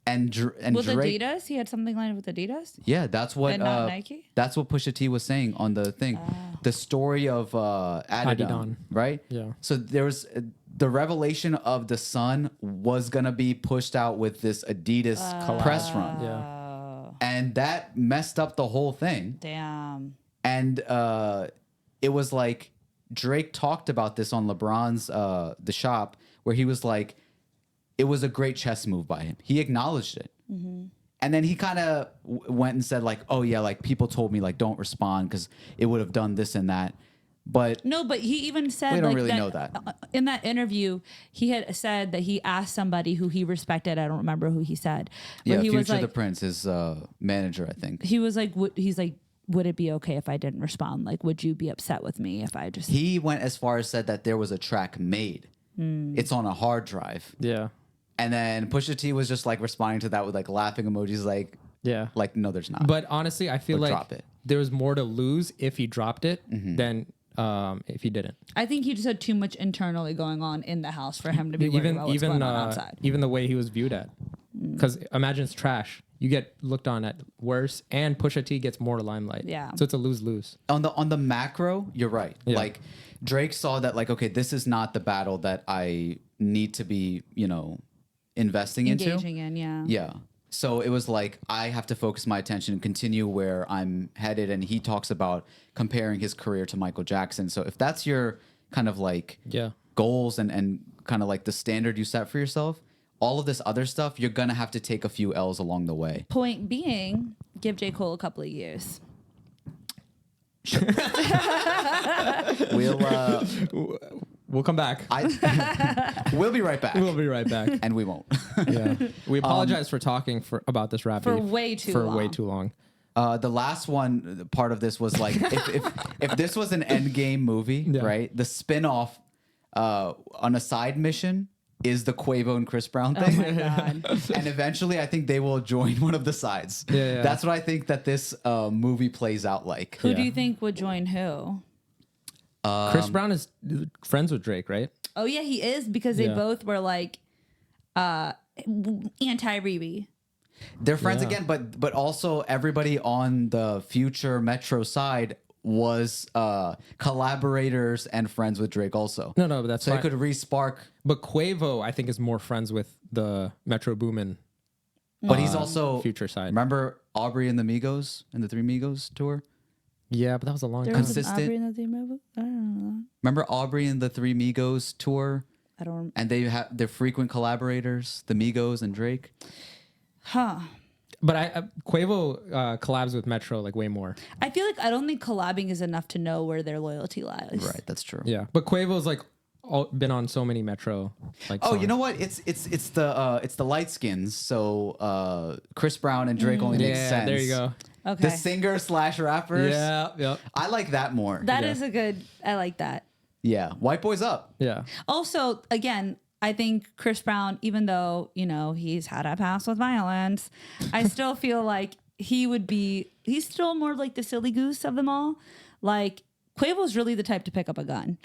and With Drake. Adidas, he had something lined up with Adidas. Yeah, that's what And not Nike? That's what Pusha T was saying on the thing. The story of Adidon, right? Yeah. So there was the revelation of the sun was gonna be pushed out with this Adidas press run. Yeah. And that messed up the whole thing. Damn. And it was like Drake talked about this on LeBron's The Shop, where he was like, it was a great chess move by him. He acknowledged it. And then he kind of went and said like, oh yeah, like people told me like don't respond because it would have done this and that. But No, but he even said we don't like really know that. In that interview, he had said that he asked somebody who he respected. I don't remember who he said. But yeah, he Future was like, the Prince, his manager, I think. he was like, he's like, would it be okay if I didn't respond? Like, would you be upset with me if I just? He went as far as said that there was a track made. It's on a hard drive. Yeah. And then Pusha T was just like responding to that with like laughing emojis, Yeah. like no, there's not. But honestly, I feel Or like drop it. there was more to lose if he dropped it than if he didn't. I think he just had too much internally going on in the house for him to be worried about what's going on outside. Even the way he was viewed at, because imagine it's trash. You get looked on at worse, and Pusha T gets more limelight. Yeah. So it's a lose-lose. on the macro, you're right. Yeah. Like Drake saw that like, okay, this is not the battle that I need to be, investing Engaging into. in, yeah. Yeah. So it was like I have to focus my attention and continue where I'm headed. And he talks about comparing his career to Michael Jackson. So if that's your kind of like Yeah. goals and kind of like the standard you set for yourself, all of this other stuff, you're gonna have to take a few L's along the way. Point being, give J. Cole a couple of years. We'll come back. we'll be right back. We'll be right back. And we won't. Yeah. We apologize for talking about this rap For beef way too for long. way too long. The last one part of this was like if this was an Endgame movie, Yeah. right? The spin-off on a side mission is the Quavo and Chris Brown thing. Oh my God. And eventually I think they will join one of the sides. Yeah. That's what I think that this movie plays out like. Who do Yeah. you think would join who? Chris Brown is friends with Drake, right? Oh yeah, he is because they Yeah. both were like anti-Riri. They're friends Yeah. again, but also everybody on the future Metro side was collaborators and friends with Drake also. No, but that's so fine. it could re-spark. But Quavo, I think, is more friends with the Metro Boomin. But he's also future side. Remember Aubrey and the Migos and the Three Migos tour? Yeah, but that was a long There time. was an Consistent. Aubrey in the theme of it? I don't know. Remember Aubrey and the Three Migos tour? I don't. And they're frequent collaborators, the Migos and Drake. Huh. But Quavo collabs with Metro like way more. I feel like I don't think collabing is enough to know where their loyalty lies. Right, that's true. Yeah, but Quavo's like been on so many Metro. Like, Oh, songs. you know what? It's the light skins. So Chris Brown and Drake only makes Yeah, sense. there you go. Okay. The singer / rappers. Yeah, yep, I like that more. That is a good. I like that. Yeah, White Boys Up. yeah. Also, again, I think Chris Brown, even though, he's had a past with violence, I still feel like he's still more like the silly goose of them all. Like, Quavo's really the type to pick up a gun.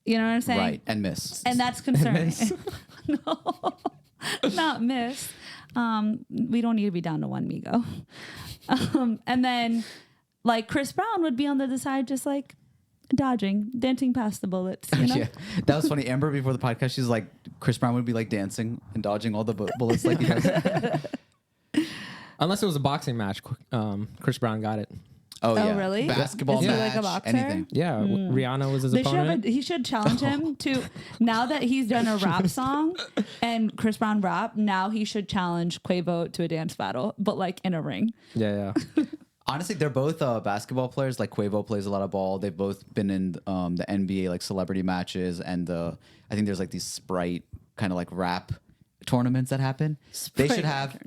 You know what I'm saying? Right, and miss. And that's concerning. No, not miss. We don't need to be down to one Migo. And then, like, Chris Brown would be on the other side, just like, dancing past the bullets. You know? Yeah, that was funny. Amber, before the podcast, she's like, Chris Brown would be like dancing and dodging all the bullets like he does. Unless it was a boxing match, Chris Brown got it. Oh, yeah. Really? Basketball Is he match, like a boxer? anything. Yeah, Rihanna was his They should opponent. he should challenge him to, now that he's done a rap song and Chris Brown rap, now he should challenge Quavo to a dance battle, but like in a ring. Yeah. Honestly, they're both basketball players. Like Quavo plays a lot of ball. They've both been in the NBA like celebrity matches, and I think there's like these Sprite kind of like rap tournaments that happen. They should have.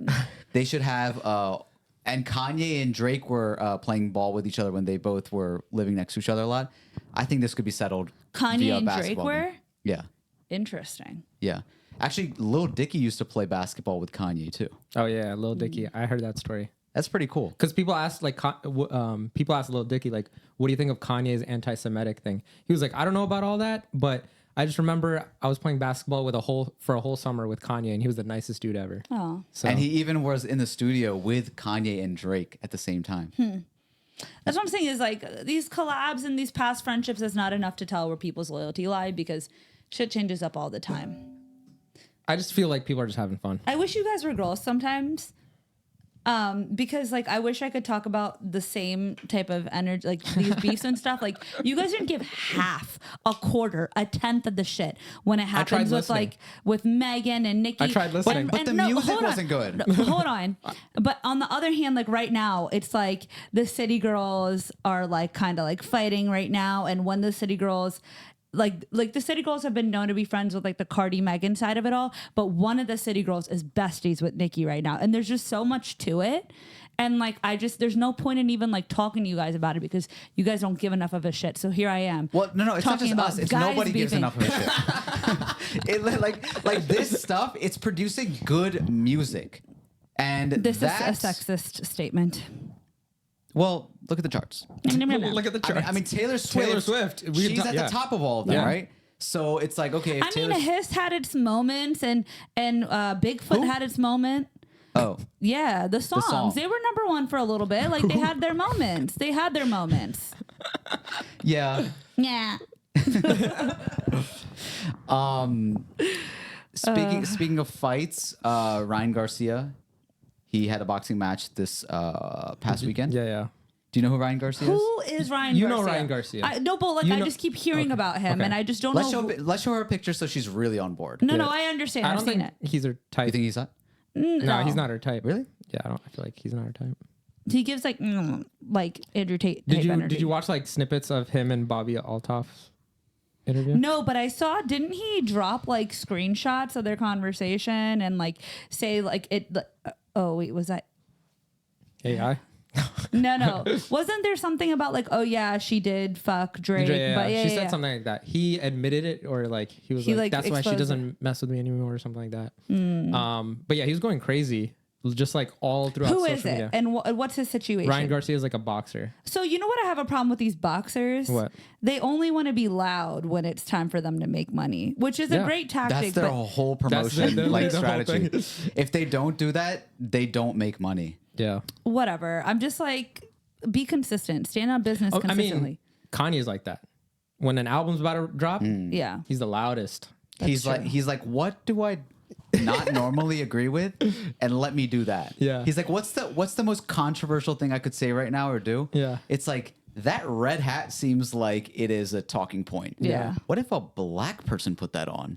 And Kanye and Drake were playing ball with each other when they both were living next to each other a lot. I think this could be settled. Kanye via and Drake basketball were? game. Yeah, Interesting. yeah. Actually, Lil Dicky used to play basketball with Kanye too. Oh yeah, Lil Dicky. I heard that story. That's pretty cool. Because people asked Lil Dicky like, what do you think of Kanye's anti-Semitic thing? He was like, I don't know about all that, but I just remember I was playing basketball for a whole summer with Kanye, and he was the nicest dude ever. Oh. So, And he even was in the studio with Kanye and Drake at the same time. That's what I'm saying is like these collabs and these past friendships is not enough to tell where people's loyalty lie because shit changes up all the time. I just feel like people are just having fun. I wish you guys were girls sometimes. Because like I wish I could talk about the same type of energy, like these beefs and stuff. Like you guys didn't give half, a quarter, a tenth of the shit when it happens with listening. like with Megan and Nikki. I tried listening. But the music hold on. wasn't good. No, hold on. But on the other hand, like right now, it's like the city girls are like kind of like fighting right now, and when the city girls. Like the city girls have been known to be friends with like the Cardi Megan side of it all, but one of the city girls is besties with Nicki right now, and there's just so much to it, and like there's no point in even like talking to you guys about it because you guys don't give enough of a shit. So here I am. Well, no, it's not talking just about us. It's guys nobody gives beefing. enough of a shit. like this stuff, it's producing good music, and This is a that's sexist statement. Well, look at the charts. Look at the charts. I mean, Taylor Swift. We She's at the top of all of them, Yeah. right? So it's like, okay, if I mean, Taylor. Hiss had its moments, and Bigfoot Who? had its moment. Oh, Yeah, the songs. song. They were number one for a little bit. Like they had their moments. They had their moments. yeah. Yeah. Speaking of fights, Ryan Garcia, he had a boxing match this past weekend. Yeah. Do you know who Ryan Garcia is? Who is Ryan You Garcia? know Ryan Garcia. No, but like You I know- just keep hearing Okay. about him, Okay. and I just don't Let's know. show her a picture so she's really on board. No, Yeah. I understand. I I've don't seen think it. he's her type. You think he's hot? No, he's not her type. Really? Yeah, I feel like he's not her type. He gives like Andrew Tate. Did type you energy. did you watch like snippets of him and Bobby Altoff's interview? No, but I saw. Didn't he drop like screenshots of their conversation and like say like it? Oh wait, was that? AI. No. Wasn't there something about like, oh yeah, she did fuck Drake? Yeah, But she said something like that. He admitted it, or like he was He, like, like, that's why she exposed doesn't mess with me anymore, or something like that. But yeah, he was going crazy, just like all throughout Who social is it? media. And what's his situation? Ryan Garcia is like a boxer. So you know what I have a problem with these boxers? What? They only want to be loud when it's time for them to make money, which is a Yeah. great tactic. That's their but whole That's promotion the whole strategy. thing. If they don't do that, they don't make money. Yeah. whatever. I'm just like, be consistent. Stand on business I consistently. mean, Kanye's like that. When an album's about to drop, Yeah. he's the loudest. He's like, what do I not normally agree with? And let me do that. Yeah. He's like, what's the most controversial thing I could say right now or do? Yeah. It's like that red hat seems like it is a talking point. Yeah. What if a black person put that on?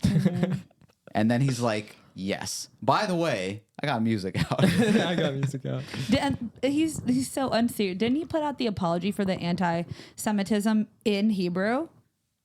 And then he's like, yes. By the way, I got music out. I got music out. And he's so unserious. Didn't he put out the apology for the anti-Semitism in Hebrew?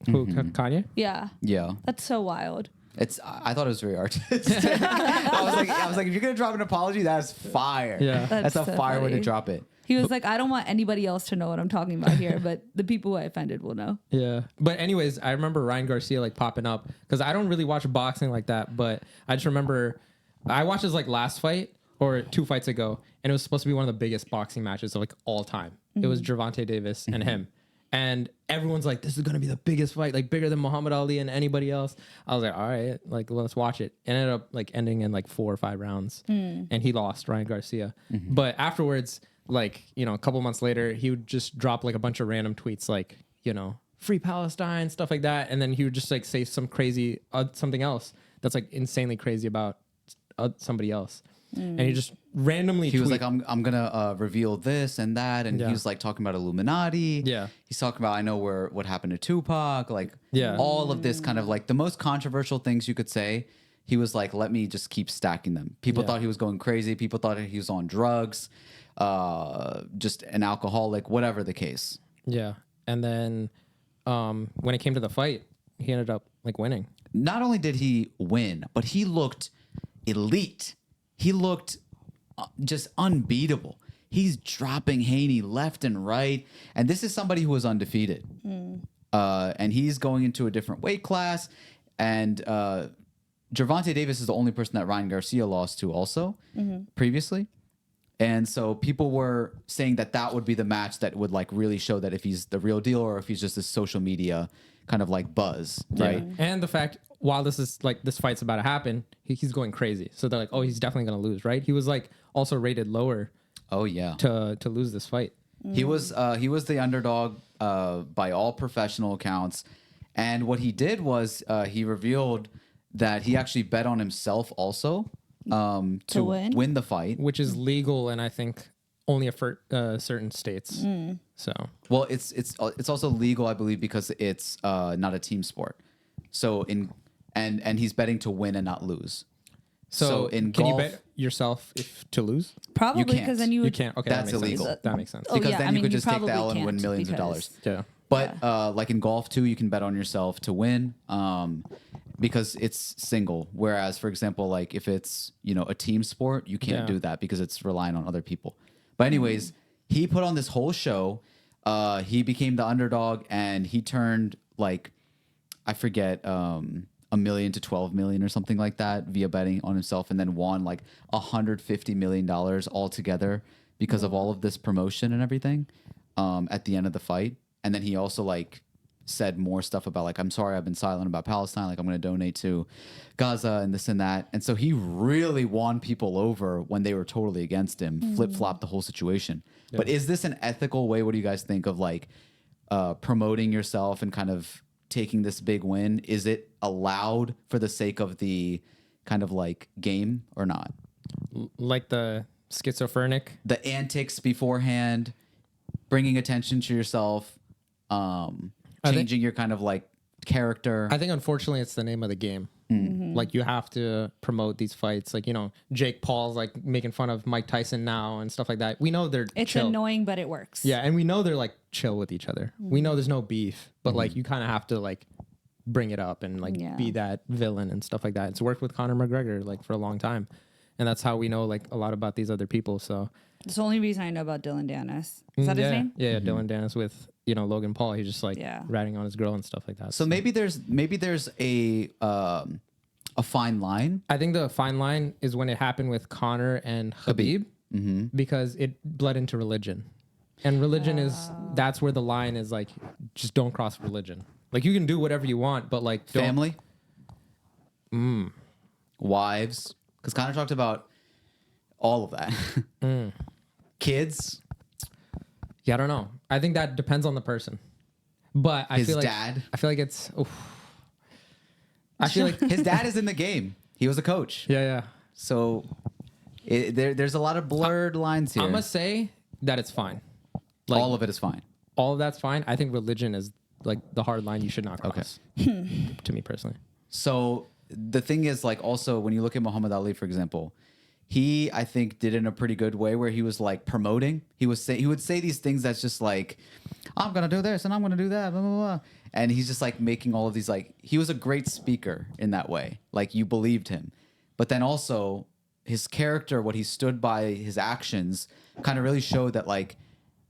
Who, Kanye? Yeah. Yeah. That's so wild. I thought it was very artistic. I was like, if you're gonna drop an apology, that's fire. Yeah. That's a so fire way to funny. drop it. He was like, I don't want anybody else to know what I'm talking about here, but the people who I offended will know. Yeah. But anyways, I remember Ryan Garcia like popping up because I don't really watch boxing like that, but I just remember I watched his like last fight or 2 fights ago, and it was supposed to be one of the biggest boxing matches of like all time. It was Gervonta Davis and him. And everyone's like, this is going to be the biggest fight, like bigger than Muhammad Ali and anybody else. I was like, all right, like let's watch it. It ended up like ending in like 4 or 5 rounds and he lost, Ryan Garcia. But afterwards, like, you know, a couple months later, he would just drop like a bunch of random tweets like, you know, free Palestine, stuff like that. And then he would just like say some crazy, something else that's like insanely crazy about somebody else. And he just randomly He was tweet- like, I'm gonna reveal this and that, and Yeah. he was like talking about Illuminati. Yeah. He's talking about I know what happened to Tupac, like Yeah. all of this kind of like the most controversial things you could say. He was like, let me just keep stacking them. People Yeah. thought he was going crazy. People thought he was on drugs, just an alcoholic, whatever the case. Yeah. And then when it came to the fight, he ended up like winning. Not only did he win, but he looked elite. He looked just unbeatable. He's dropping Haney left and right. And this is somebody who was undefeated. And he's going into a different weight class. And Gervonta Davis is the only person that Ryan Garcia lost to also previously. And so people were saying that that would be the match that would like really show that if he's the real deal or if he's just this social media kind of like buzz, right? Yeah. And the fact, while this is like this fight's about to happen, he's going crazy. So they're like, oh, he's definitely going to lose, right? He was like also rated lower. Oh yeah, to lose this fight. He was the underdog by all professional accounts, and what he did was he revealed that he actually bet on himself also to win the fight, which is legal, and I think only a certain states. So well, it's also legal, I believe, because it's not a team sport. So and he's betting to win and not lose. So in can golf, you bet yourself to lose? Probably can't. because then you would. can't. Okay, That's that makes illegal. Sense. That makes sense. Oh, because yeah, then I you mean, could you just take the L and probably win can't millions of because- dollars. Yeah. But like in golf too, you can bet on yourself to win because it's single. Whereas, for example, like if it's a team sport, you can't do that because it's relying on other people. But anyways, he put on this whole show. He became the underdog and he turned like I forget $1 million to 12 million or something like that via betting on himself, and then won like $150 million altogether because of all of this promotion and everything at the end of the fight. And then he also like said more stuff about like, I'm sorry, I've been silent about Palestine. Like I'm going to donate to Gaza and this and that. And so he really won people over when they were totally against him, flip-flopped the whole situation. Yeah. But is this an ethical way? What do you guys think of like promoting yourself and kind of taking this big win? Is it allowed for the sake of the kind of like game or not? Like the schizophrenic? The antics beforehand, bringing attention to yourself, changing your kind of like character. I think unfortunately it's the name of the game. Like you have to promote these fights. Like, Jake Paul's like making fun of Mike Tyson now and stuff like that. We know it's chill. Annoying, but it works. Yeah, and we know they're like chill with each other. We know there's no beef, but like you kind of have to like bring it up and like be that villain and stuff like that. It's worked with Conor McGregor like for a long time. And that's how we know like a lot about these other people. So it's the only reason I know about Dylan Dennis. Is that his name? Yeah, Dylan Dennis with Logan Paul. He's just like ratting on his girl and stuff like that. So maybe there's a fine line. I think the fine line is when it happened with Conor and Khabib, because it bled into religion, and religion that's where the line is. Like, just don't cross religion. Like you can do whatever you want, but like family, wives, because Conor talked about all of that. Kids. Yeah, I don't know. I think that depends on the person. But I feel like dad. I feel like it's. I feel like his dad is in the game. He was a coach. Yeah. So there's a lot of blurred lines here. I'm gonna say that it's fine. Like, all of it is fine. All of that's fine. I think religion is like the hard line you should not cross. Okay. To me personally. So the thing is, like, also when you look at Muhammad Ali, for example, he, I think, did it in a pretty good way where he was like promoting. He would say these things that's just like, I'm gonna do this and I'm gonna do that, blah blah blah. And he's just like making all of these, like, he was a great speaker in that way. Like you believed him, but then also his character, what he stood by, his actions, kind of really showed that like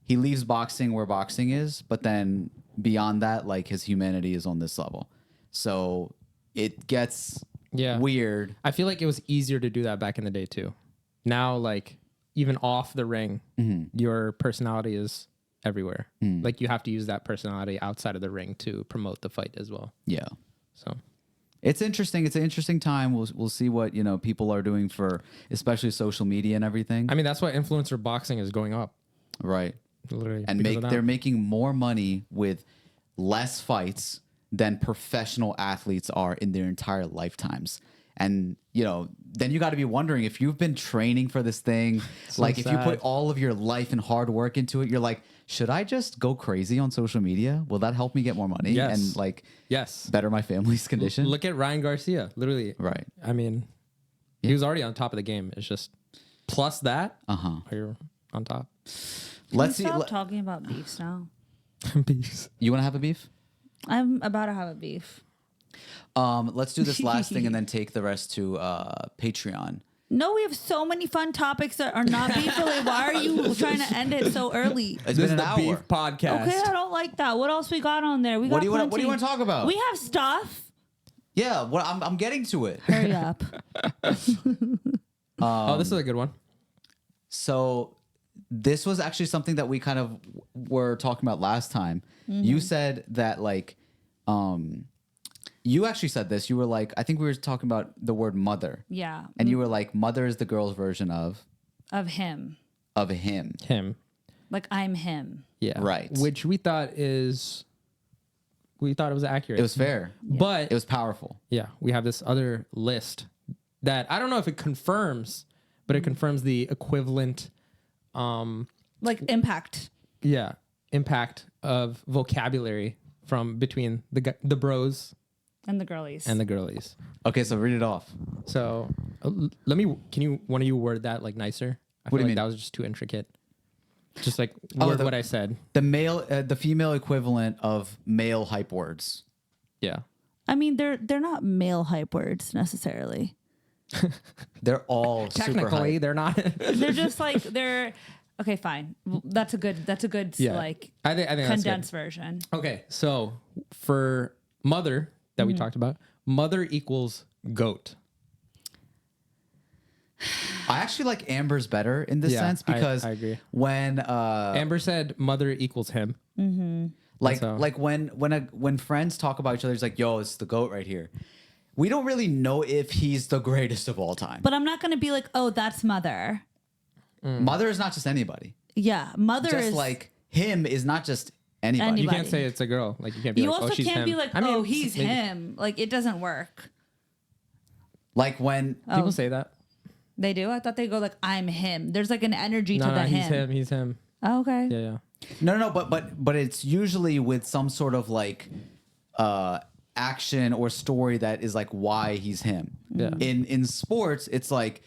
he leaves boxing where boxing is, but then beyond that, like his humanity is on this level. So it gets weird. I feel like it was easier to do that back in the day too. Now, like even off the ring, your personality is everywhere. Like you have to use that personality outside of the ring to promote the fight as well. Yeah. So it's interesting. It's an interesting time. We'll see what people are doing for especially social media and everything. I mean, that's why influencer boxing is going up. Right. Literally. And they're making more money with less fights than professional athletes are in their entire lifetimes. And, then you got to be wondering if you've been training for this thing, so like sad. If you put all of your life and hard work into it, you're like, should I just go crazy on social media? Will that help me get more money? Yes. And like, better my family's condition? Look at Ryan Garcia, literally. Right. I mean, he was already on top of the game. It's just plus that, you're on top. Let's stop talking about beefs now. Beefs. You want to have a beef? I'm about to have a beef. Let's do this last thing and then take the rest to Patreon. No, we have so many fun topics that are not beef related. Why are you trying to end it so early? It's been an hour. Beef podcast. Okay, I don't like that. What else we got on there? What do you want to talk about? We have stuff. Yeah, I'm getting to it. Hurry up. This is a good one. So this was actually something that we kind of were talking about last time. You said that like, you actually said this. You were like, I think we were talking about the word mother. Yeah. And you were like, mother is the girl's version of him. Him. Like I'm him. Yeah. Right. Which we thought it was accurate. It was fair. But It was powerful. yeah, we have this other list that I don't know if it confirms, but it confirms the equivalent Like impact. impact of vocabulary from between the bros And the girlies. and the girlies. Okay, so read it off. So one of you word that like nicer? I What do feel you like mean? that was just too intricate. Just like Oh, word the- what I said. The female equivalent of male hype words. Yeah. I mean, they're not male hype words necessarily. They're all super Technically, hype. they're not. They're just like they're okay. Fine. That's a good Yeah. like I think that's good. condensed version. Okay, so for mother that we talked about, mother equals goat. I actually like Amber's better in this Yeah, sense because I agree. when Amber said mother equals him. like So- like when friends talk about each other, it's like, yo, it's the GOAT right here. We don't really know if he's the greatest of all time. But I'm not gonna be like, oh, that's mother. Mother is not just anybody. Yeah, mother Just is like him is not just anybody. You Anybody. can't say it's a girl. Like you can't be You like, also oh, she's can't him. be like, I mean, oh, he's maybe him. Like it doesn't work. Like when People say that. They do. I thought they go like, I'm him. There's like an energy to No, the he's him. him. He's him. Oh, okay. Yeah. no, but it's usually with some sort of like action or story that is like why he's him. Yeah. In sports, it's like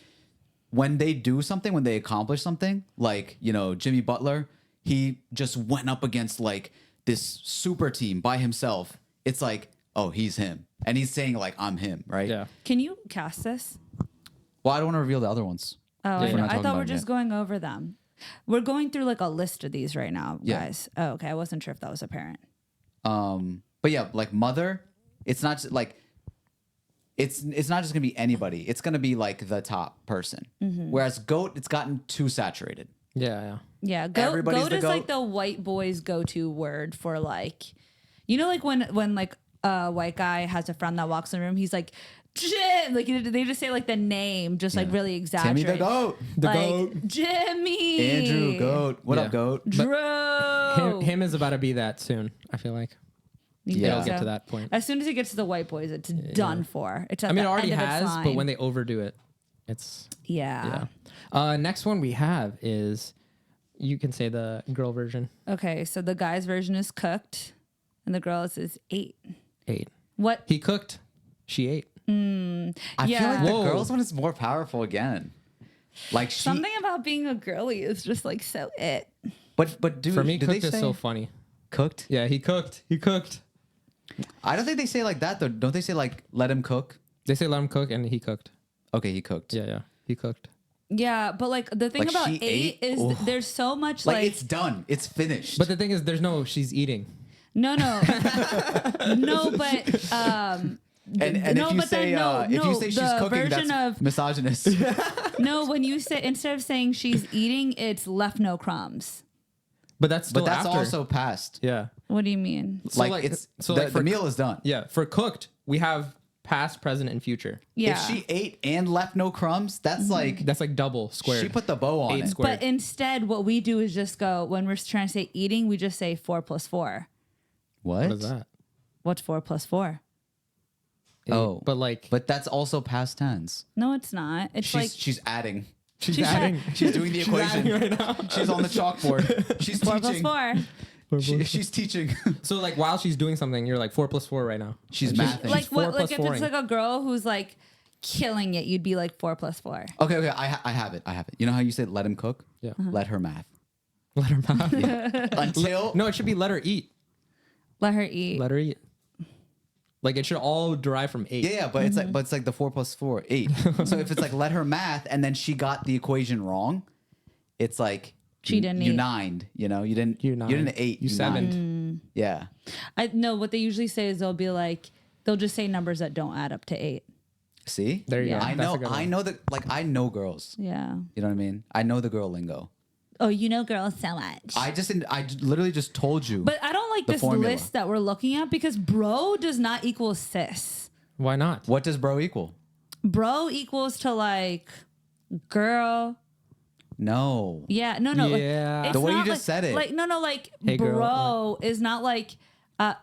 when they do something, when they accomplish something, like, you know, Jimmy Butler, he just went up against like this super team by himself. It's like, oh, he's him. And he's saying like, I'm him, right? Yeah. Can you cast this? Well, I don't want to reveal the other ones. Oh, Yeah, I, we're know. not I talking thought about we're it just yet. going over them. We're going through like a list of these right now, Yeah. guys. Oh, okay. I wasn't sure if that was apparent. But yeah, like mother, it's not just like it's not just gonna be anybody. It's gonna be like the top person. Whereas GOAT, it's gotten too saturated. Yeah. Yeah, goat Everybody's the is like goat. the white boy's go-to word for like, you know, like when like a white guy has a friend that walks in the room, he's like, Jim, like they just say like the name, just like really Timmy exaggerated. the GOAT. The like, goat. Jimmy, Andrew GOAT. What Yeah. up, GOAT? Drew. Him is about to be that soon. I feel like You Yeah. think it'll get so? to that point. As soon as he gets to the white boys, it's done for. It's at I mean, it the already end of its has, but line. when they overdo it, it's yeah. Next one we have is, you can say the girl version. Okay, so the guy's version is cooked, and the girl's is 8. 8. What? He cooked. She ate. I feel Yeah. like the Whoa. girls one is more powerful again. Like she, Something about being a girly is just like so it. but dude, For me, did they cooked is say so funny. cooked? Yeah, he cooked. He cooked. I don't think they say like that though. Don't they say like let him cook? They say let him cook, and he cooked. Okay, he cooked. Yeah, he cooked. Yeah, but like the thing Like, about she 8 ate? is Oof. there's so much Like like it's done. It's finished. But the thing is, there's no she's eating. no, no, but and no, if you but say then if you say she's the cooking, version that's of misogynist. no, when you say instead of saying she's eating, it's left no crumbs. But that's still But that's after. also past. Yeah. What do you mean? So Like it's the for meal is done. Yeah, for cooked, we have past, present, and future. Yeah, If she ate and left no crumbs, that's like That's like double squared. she put the bow on 8 it. squared. but instead, what we do is just go when we're trying to say eating, we just say 4 + 4. What? What is that? What's 4 + 4? Oh, but like, but that's also past tense. No, it's not. It's She's like she's adding. she's she's adding. She's doing the equation. adding right now. She's on the chalkboard. She's 4 + teaching. 4. She's teaching. So like, while she's doing something, you're like 4 + 4 right now. She's Like, mathing. Like what? 4 Like plus if it's four-ing. like a girl who's like killing it, you'd be like 4 + 4. Okay. I have it. You know how you said let him cook? Yeah. Let her math. Let her math. Until No, it should be let her eat. Let her eat. Let her eat. Like it should all derive from 8. yeah, but it's like the 4 + 4, 8. So if it's like let her math and then she got the equation wrong, it's like She didn't you eat. nined. You know, you didn't. You You didn't nined. 8. You sevened. nined. Yeah. I know what they usually say is they'll be like they'll just say numbers that don't add up to 8. See? There you Yeah. go. I That's know. a good one. I know that. Like I know girls. Yeah. You know what I mean? I know the girl lingo. Oh, you know girls so much. I literally just told you. But I don't like the this formula. list that we're looking at because bro does not equal sis. Why not? What does bro equal? Bro equals to like girl. No. Yeah, no. Yeah. Like, The way you not just said it. Like no, like Hey, bro girl, is not like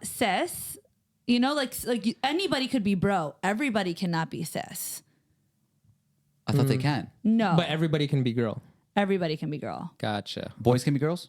sis. You know, like anybody could be bro. Everybody cannot be sis. I thought they can. No, But everybody can be girl. everybody can be girl. Gotcha. Boys can be girls.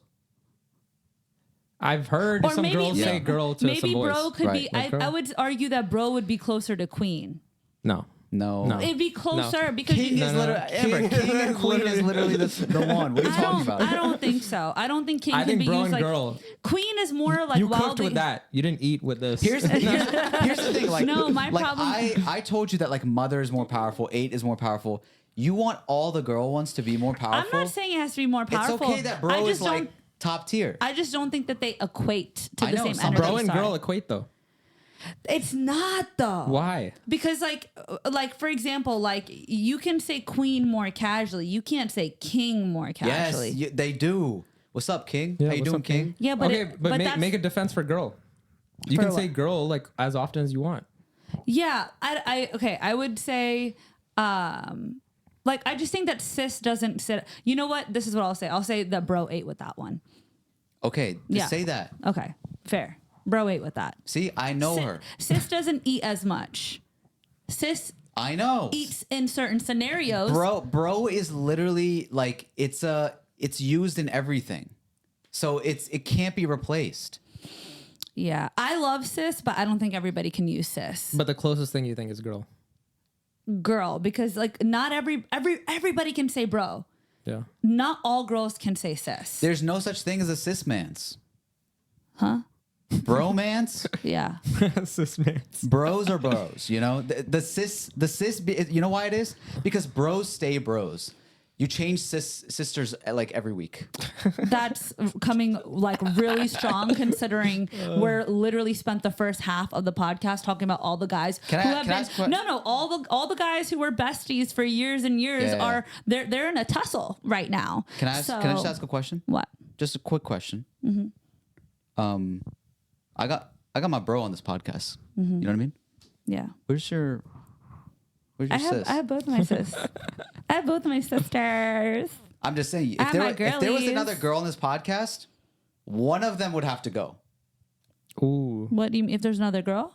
I've heard Or some maybe- girls say Yeah. girl to Maybe some boys. bro could be. Right. Like I girl? would argue that bro would be closer to queen. No. No. No. It'd be closer because King you is No, no. literally Amber. King and queen is literally the one. What are you talking about? I don't think so. I don't think king I can think be bro used and like girl. queen is more like You cooked wildly. with that. You didn't eat with this. Here's the thing. Like, No, my like, problem- I told you that like mother is more powerful. 8 is more powerful. You want all the girl ones to be more I'm powerful. not saying it has to be more powerful. It's okay that I bro just is like don't. top tier. I just don't think that they equate to I the know, same some energy. bro and Sorry. girl equate though. It's not though. Why? Because like for example, like you can say queen more casually. You can't say king more Yes, casually. they do. What's up, King? Yeah, How you what's doing, up, King? King? Yeah, but okay, but that's, make a defense for girl. You For can say what? girl like as often as you want. yeah. I would say like I just think that sis doesn't sit. You know what? This is what I'll say. I'll say that bro ate with that one. Okay, just Yeah. say that. Okay, fair. Bro ate with that. See, I know her. Sis doesn't eat as much. Sis I know. eats in certain scenarios. Bro is literally like it's used in everything. So it can't be replaced. Yeah, I love sis, but I don't think everybody can use sis. But the closest thing you think is girl. Girl, because like not everybody can say bro. Yeah. Not all girls can say sis. There's no such thing as a cis-mance. Huh? Bromance? Yeah. Cis man. Bros are bros, you know? The cis, you know why it is? Because bros stay bros. You change sisters like every week. That's coming like really strong considering we're literally spent the first half of the podcast talking about all the guys Can I- who have can I been ask a que- no all the guys who were besties for years and years Yeah. are they're in a tussle right now. Can I just ask a question? What? Just a quick question. I got my bro on this podcast. You know what I mean? Yeah. Where's your sis? I have both my sis. I have both my sisters. I'm just saying, I if have there, my if there was girlies. another girl on this podcast, one of them would have to go. Ooh. What do you mean if there's another girl?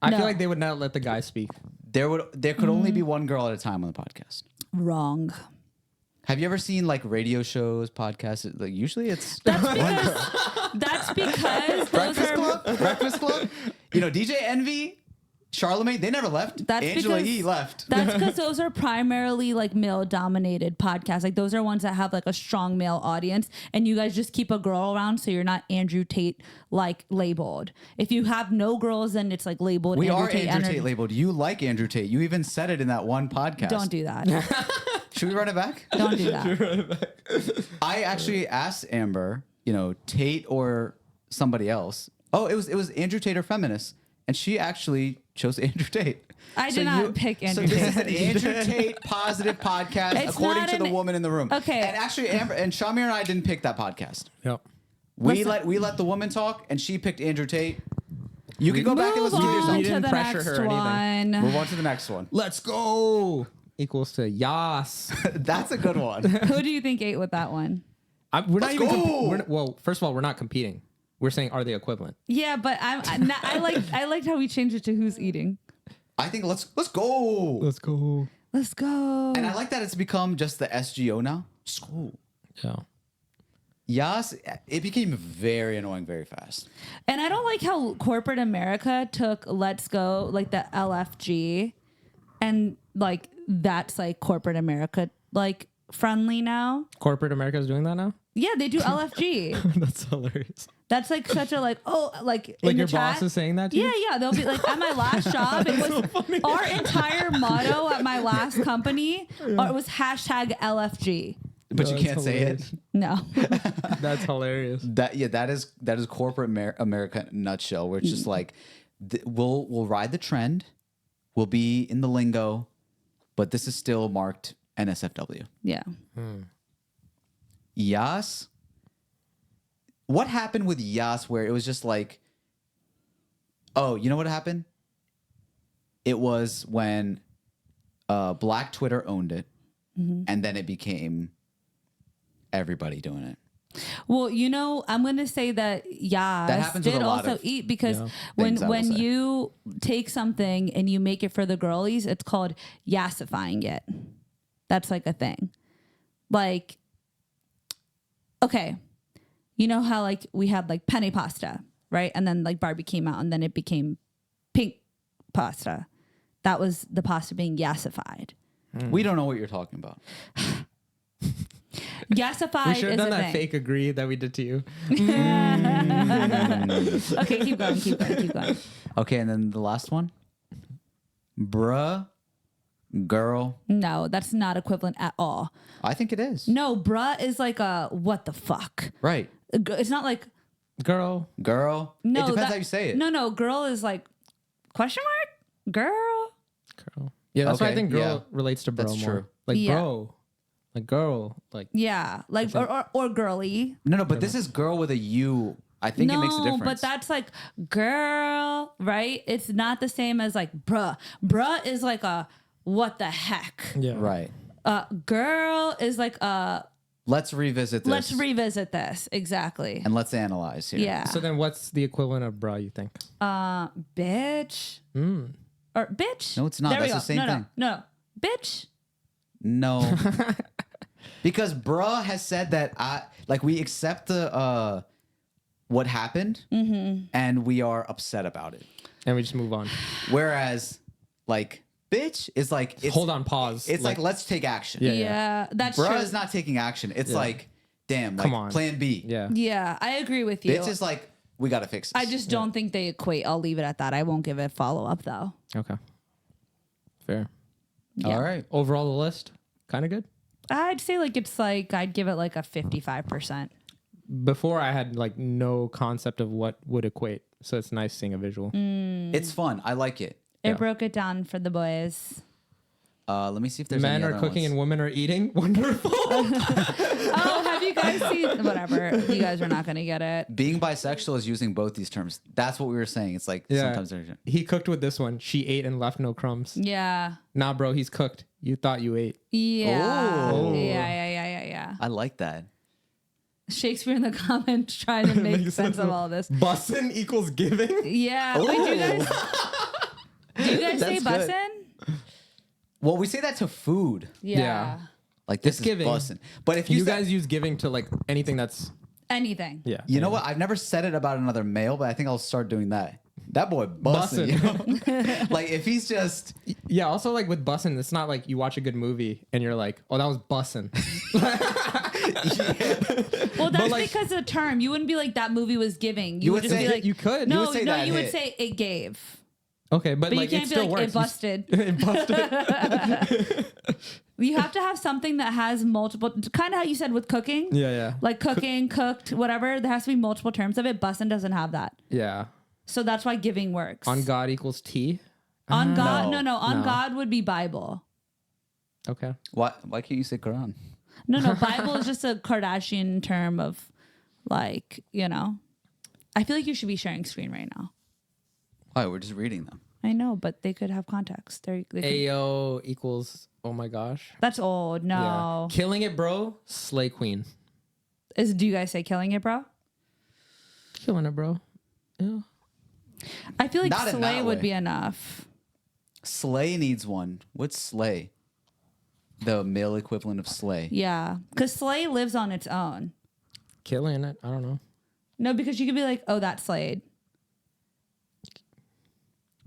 I No. feel like they would not let the guy speak. There could only be one girl at a time on the podcast. Wrong. Have you ever seen like radio shows, podcasts? Like usually it's That's because those Breakfast are Club. Breakfast Club. You know, DJ Envy, Charlemagne, they never left. That's Angela because- Yee left. that's because those are primarily like male dominated podcasts. Like those are ones that have like a strong male audience, and you guys just keep a girl around so you're not Andrew Tate like labeled. If you have no girls, then it's like labeled. We Andrew are Tate Andrew ener- Tate labeled. You like Andrew Tate. You even said it in that one podcast. Don't do that. Should we run it back? Don't do that. I actually asked Amber, you know, Tate or somebody else. Oh, it was Andrew Tate or feminist, and she actually chose Andrew Tate. I did not pick Andrew So this is an Tate. Andrew Tate positive podcast, It's according not to the an- woman in the room. Okay. And actually, Amber and Shamir and I didn't pick that podcast. Yep. We Listen. let the woman talk, and she picked Andrew Tate. You can go back and Move listen to on yourself. We to didn't the pressure next her or anything. one. Move on to the next one. Let's go. Equals to yas. That's a good one. Who do you think ate with that one? We're not Let's even. go. Well, first of all, we're not competing. We're saying are they equivalent? Yeah, but I liked how we changed it to who's eating. I think let's go. Let's go. Let's go. And I like that it's become just the SGO now. School. Yeah. Yas, it became very annoying very fast. And I don't like how corporate America took Let's Go, like the LFG, and like that's like corporate America like friendly now. Corporate America is doing that now. Yeah, they do LFG. That's hilarious. That's like such a like Like in your the boss chat. is saying that to you? Yeah, they'll be like at my last job. It was our entire motto at my last company. It was hashtag LFG. But No, you that's can't say it. hilarious. No, That's hilarious. That is corporate America in a nutshell, where it's just like we'll ride the trend, will be in the lingo, but this is still marked NSFW. Yeah. Yas. What happened with Yas where it was just like, oh, you know what happened? It was when Black Twitter owned it, and then it became everybody doing it. Well, you know, I'm going to say that Yas with did a lot also of eat because things, I will when say. you take something and you make it for the girlies, it's called yassifying it. That's like a thing. Like, okay, you know how like we had like penne pasta, right? And then like Barbie came out and then it became pink pasta. That was the pasta being yassified. We don't know what you're talking about. Yassified We should have is done a that thing. fake agree that we did to you. Okay, keep going. Okay, and then the last one. Bruh, girl. No, that's not equivalent at all. I think it is. No, bruh is like a what the fuck. Right. It's not like Girl. Girl. no. It depends that- how you say it. No, girl is like question mark? Girl. Girl. Yeah, that's why I Okay, think girl yeah. relates to bro That's more. true. Like Yeah. bro. Like girl. Like Yeah, like or girly. No, but this is girl with a U. I think it makes a difference. But that's like girl, right? It's not the same as like bruh. Bruh is like a what the heck. yeah. right. Girl is like Let's revisit this. let's revisit this. Exactly. and let's analyze here. Yeah. So then what's the equivalent of bra, you think? Bitch. Or bitch. No, it's not. There we That's go. the same No, thing. No. Bitch. No. Because bruh has said that we accept the what happened and we are upset about it. And we just move on. Whereas like bitch is like it's, Hold on, pause. It's like let's take action. Yeah. Yeah, that's Bruh true. is not taking action. It's like, damn, like Come on. plan B. Yeah. Yeah, I agree with you. Bitch is like, we gotta fix this. I just don't think they equate. I'll leave it at that. I won't give it follow up though. Okay. Fair. Yeah. All right. Overall, the list, kind of good. I'd say like it's like I'd give it like a 55%. Before I had like no concept of what would equate, so it's nice seeing a visual. It's fun. I like it. It Yeah. broke it down for the boys. Let me see if there's Men any are other cooking ones. and women are eating. Wonderful. Oh, have you guys seen whatever? You guys are not gonna get it. Being bisexual is using both these terms. That's what we were saying. It's like Yeah. sometimes there's He cooked with this one. She ate and left no crumbs. Yeah. Nah, bro, he's cooked. You thought you ate. Yeah. Oh. Yeah. I like that. Shakespeare in the comments trying to make Makes sense sense. of all this. Bussin equals giving. Yeah. Wait, do you guys say That's good. bussin'? Well, we say that to food. Yeah. Like this It's is giving. bussin'. But if You you said- guys use giving to like anything that's Anything. yeah. you know what? I've never said it about another male, but I think I'll start doing that. That boy bussin'. Bussin'. You know? Like if he's just Yeah. Also, like with bussin', it's not like you watch a good movie and you're like, oh, that was bussin'. Well, that's like- because of the term. You wouldn't be like that movie was giving. You would would just say- be like you could. No, You would say no, that you would hit. say it gave. Okay, but But like you it can't be still like works. it busted. It busted. You have to have something that has multiple. Kind of how you said with cooking. Yeah. Like cooking, cooked, whatever. There has to be multiple terms of it. Bussin' doesn't have that. Yeah. So that's why giving works. On God equals tea. On God, No. no. On No. God would be Bible. Okay. why can't you say Quran? No. Bible is just a Kardashian term of like, you know. I feel like you should be sharing screen right now. Why? We're just reading them. I know, but they could have context. They could- Ayo equals oh my gosh. That's old. No. Yeah. Killing it, bro. Slay queen. Do you guys say killing it, bro? Killing it, bro. Yeah. I feel like Not in slay that would way. be enough. Slay needs one. What's slay? The male equivalent of slay. Yeah. Because slay lives on its own. Killing it. I don't know. No, because you could be like, oh, that slayed.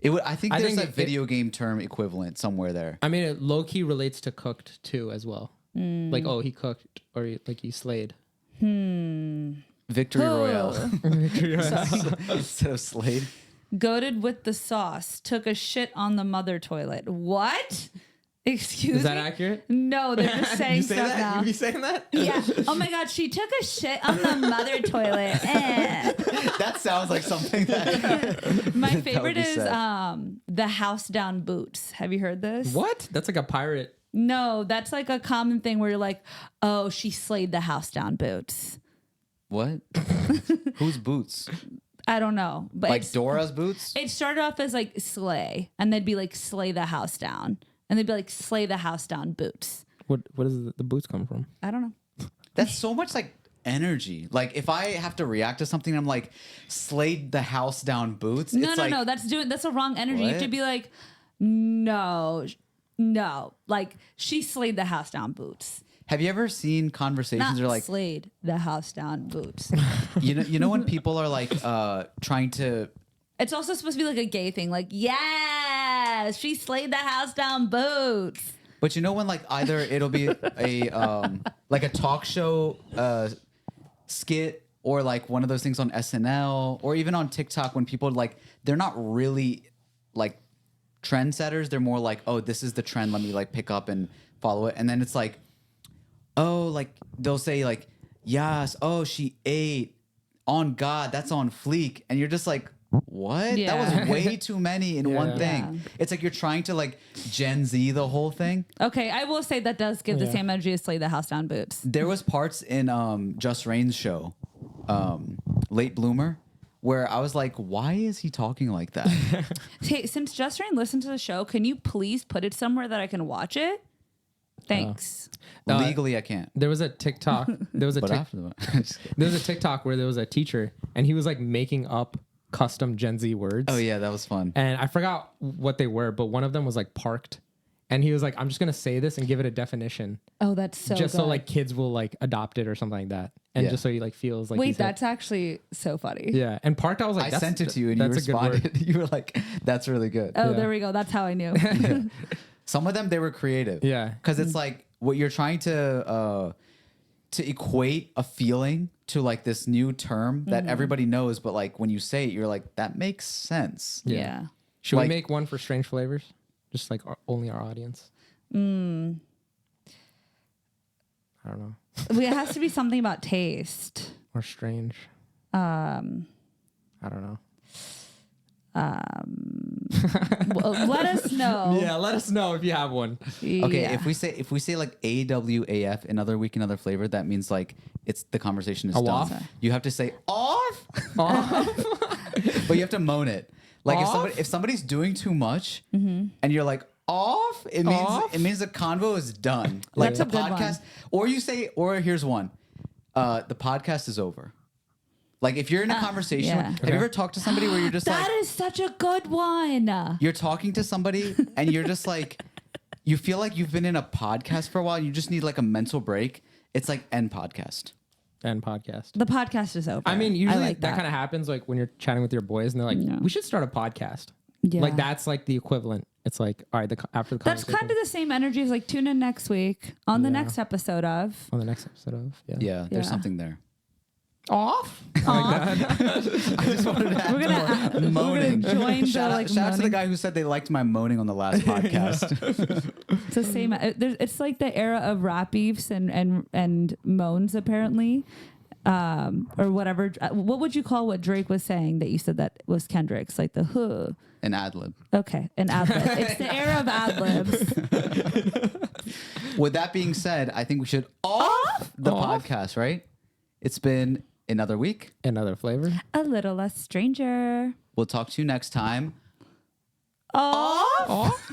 It would. I think I there's think a video game term equivalent somewhere there. I mean, it low key relates to cooked too as well. Like, oh, he cooked or like he slayed. Victory Royale instead of slayed. Goated with the sauce. Took a shit on the mother toilet. What? Excuse Is that me? accurate? No, they're just saying You say stuff that? now. You be saying that? Yeah. Oh my God, she took a shit on the mother toilet. Eh. That's That sounds like something that My would favorite be is said. the house down boots. Have you heard this? What? That's like a pirate. No, that's like a common thing where you're like, oh, she slayed the house down boots. What? Whose boots? I don't know, but Like Dora's boots? it started off as like slay, and they'd be like slay the house down, and they'd be like slay the house down boots. What does the boots come from? I don't know. That's so much like energy. Like if I have to react to something, I'm like, slayed the house down boots. No, It's no, like, no. That's a wrong energy. You have to What? be like, no, like she slayed the house down boots. have you ever seen conversations Not or like slayed the house down boots. you know when people are like trying to It's also supposed to be like a gay thing. Like, yes, she slayed the house down boots. but you know when like either it'll be a like a talk show skit or like one of those things on SNL or even on TikTok when people like they're not really like trendsetters, they're more like, oh, this is the trend, let me like pick up and follow it. And then it's like, oh, like they'll say like, yes, oh, she ate, on God, that's on fleek. And you're just like, what? Yeah. That was way too many in one thing. Yeah. It's like you're trying to like Gen Z the whole thing. Okay, I will say that does give the Yeah. same energy as slay the house down boots. There was parts in Just Rain's show, Late Bloomer, where I was like, why is he talking like that? Hey, since Just Rain listened to the show, can you please put it somewhere that I can watch it? Thanks. Legally, I can't. There was a TikTok. There was a But after that, there was a TikTok where there was a teacher and he was like making up custom Gen Z words. oh yeah, that was fun. And I forgot what they were, but one of them was like parked. And he was like, I'm just gonna say this and give it a definition. Oh, that's so just good. so like kids will like adopt it or something like that. And Yeah. just so he like feels like Wait, he's hip. that's actually so funny. Yeah. And parked, I was like, I that's, sent it to you and you that's a good word. responded. You were like, that's really good. Oh, Yeah. there we go. That's how I knew. Some of them, they were creative. Yeah. Because it's like what you're trying to equate a feeling to like this new term that everybody knows. But like when you say it, you're like, that makes sense. Yeah. Should Like- we make one for strange flavors? Just like only our audience. I don't know. It has to be something about taste. Or strange. I don't know. Well, let us know. Yeah, let us know if you have one. Okay, Yeah. if we say like AWAF, another week, another flavor, that means like it's the conversation is A done. waff? You have to say off, but you have to moan it. Like Off? if somebody's doing too much and you're like off, it means Off? it means the convo is done. Like That's the a good podcast, or you say, or here's one, the podcast is over. Like if you're in a conversation, yeah. have you ever talked to somebody where you're just That like is such a good one. you're talking to somebody and you're just like you feel like you've been in a podcast for a while, you just need like a mental break. It's like end podcast. And podcast. The podcast is over. I mean, usually like that kind of happens like when you're chatting with your boys and they're like, Yeah. we should start a podcast. Yeah. Like that's like the equivalent. It's like, all right, after the That's conversation. kind of the same energy as like tune in next week on the Yeah. next episode of. on the next episode of. Yeah. Yeah, there's Yeah. something there. Off? We're gonna Moaning. join the Shout like out to the moaning. guy who said they liked my moaning on the last podcast. It's the same. It's like the era of rap beefs and moans apparently, or whatever. What would you call what Drake was saying that you said that was Kendrick's, like the huh? An ad lib. Okay, an ad lib. It's the era of ad libs. With that being said, I think we should off the podcast, right? It's been another week. Another flavor. A little less stranger. We'll talk to you next time. Off. Off?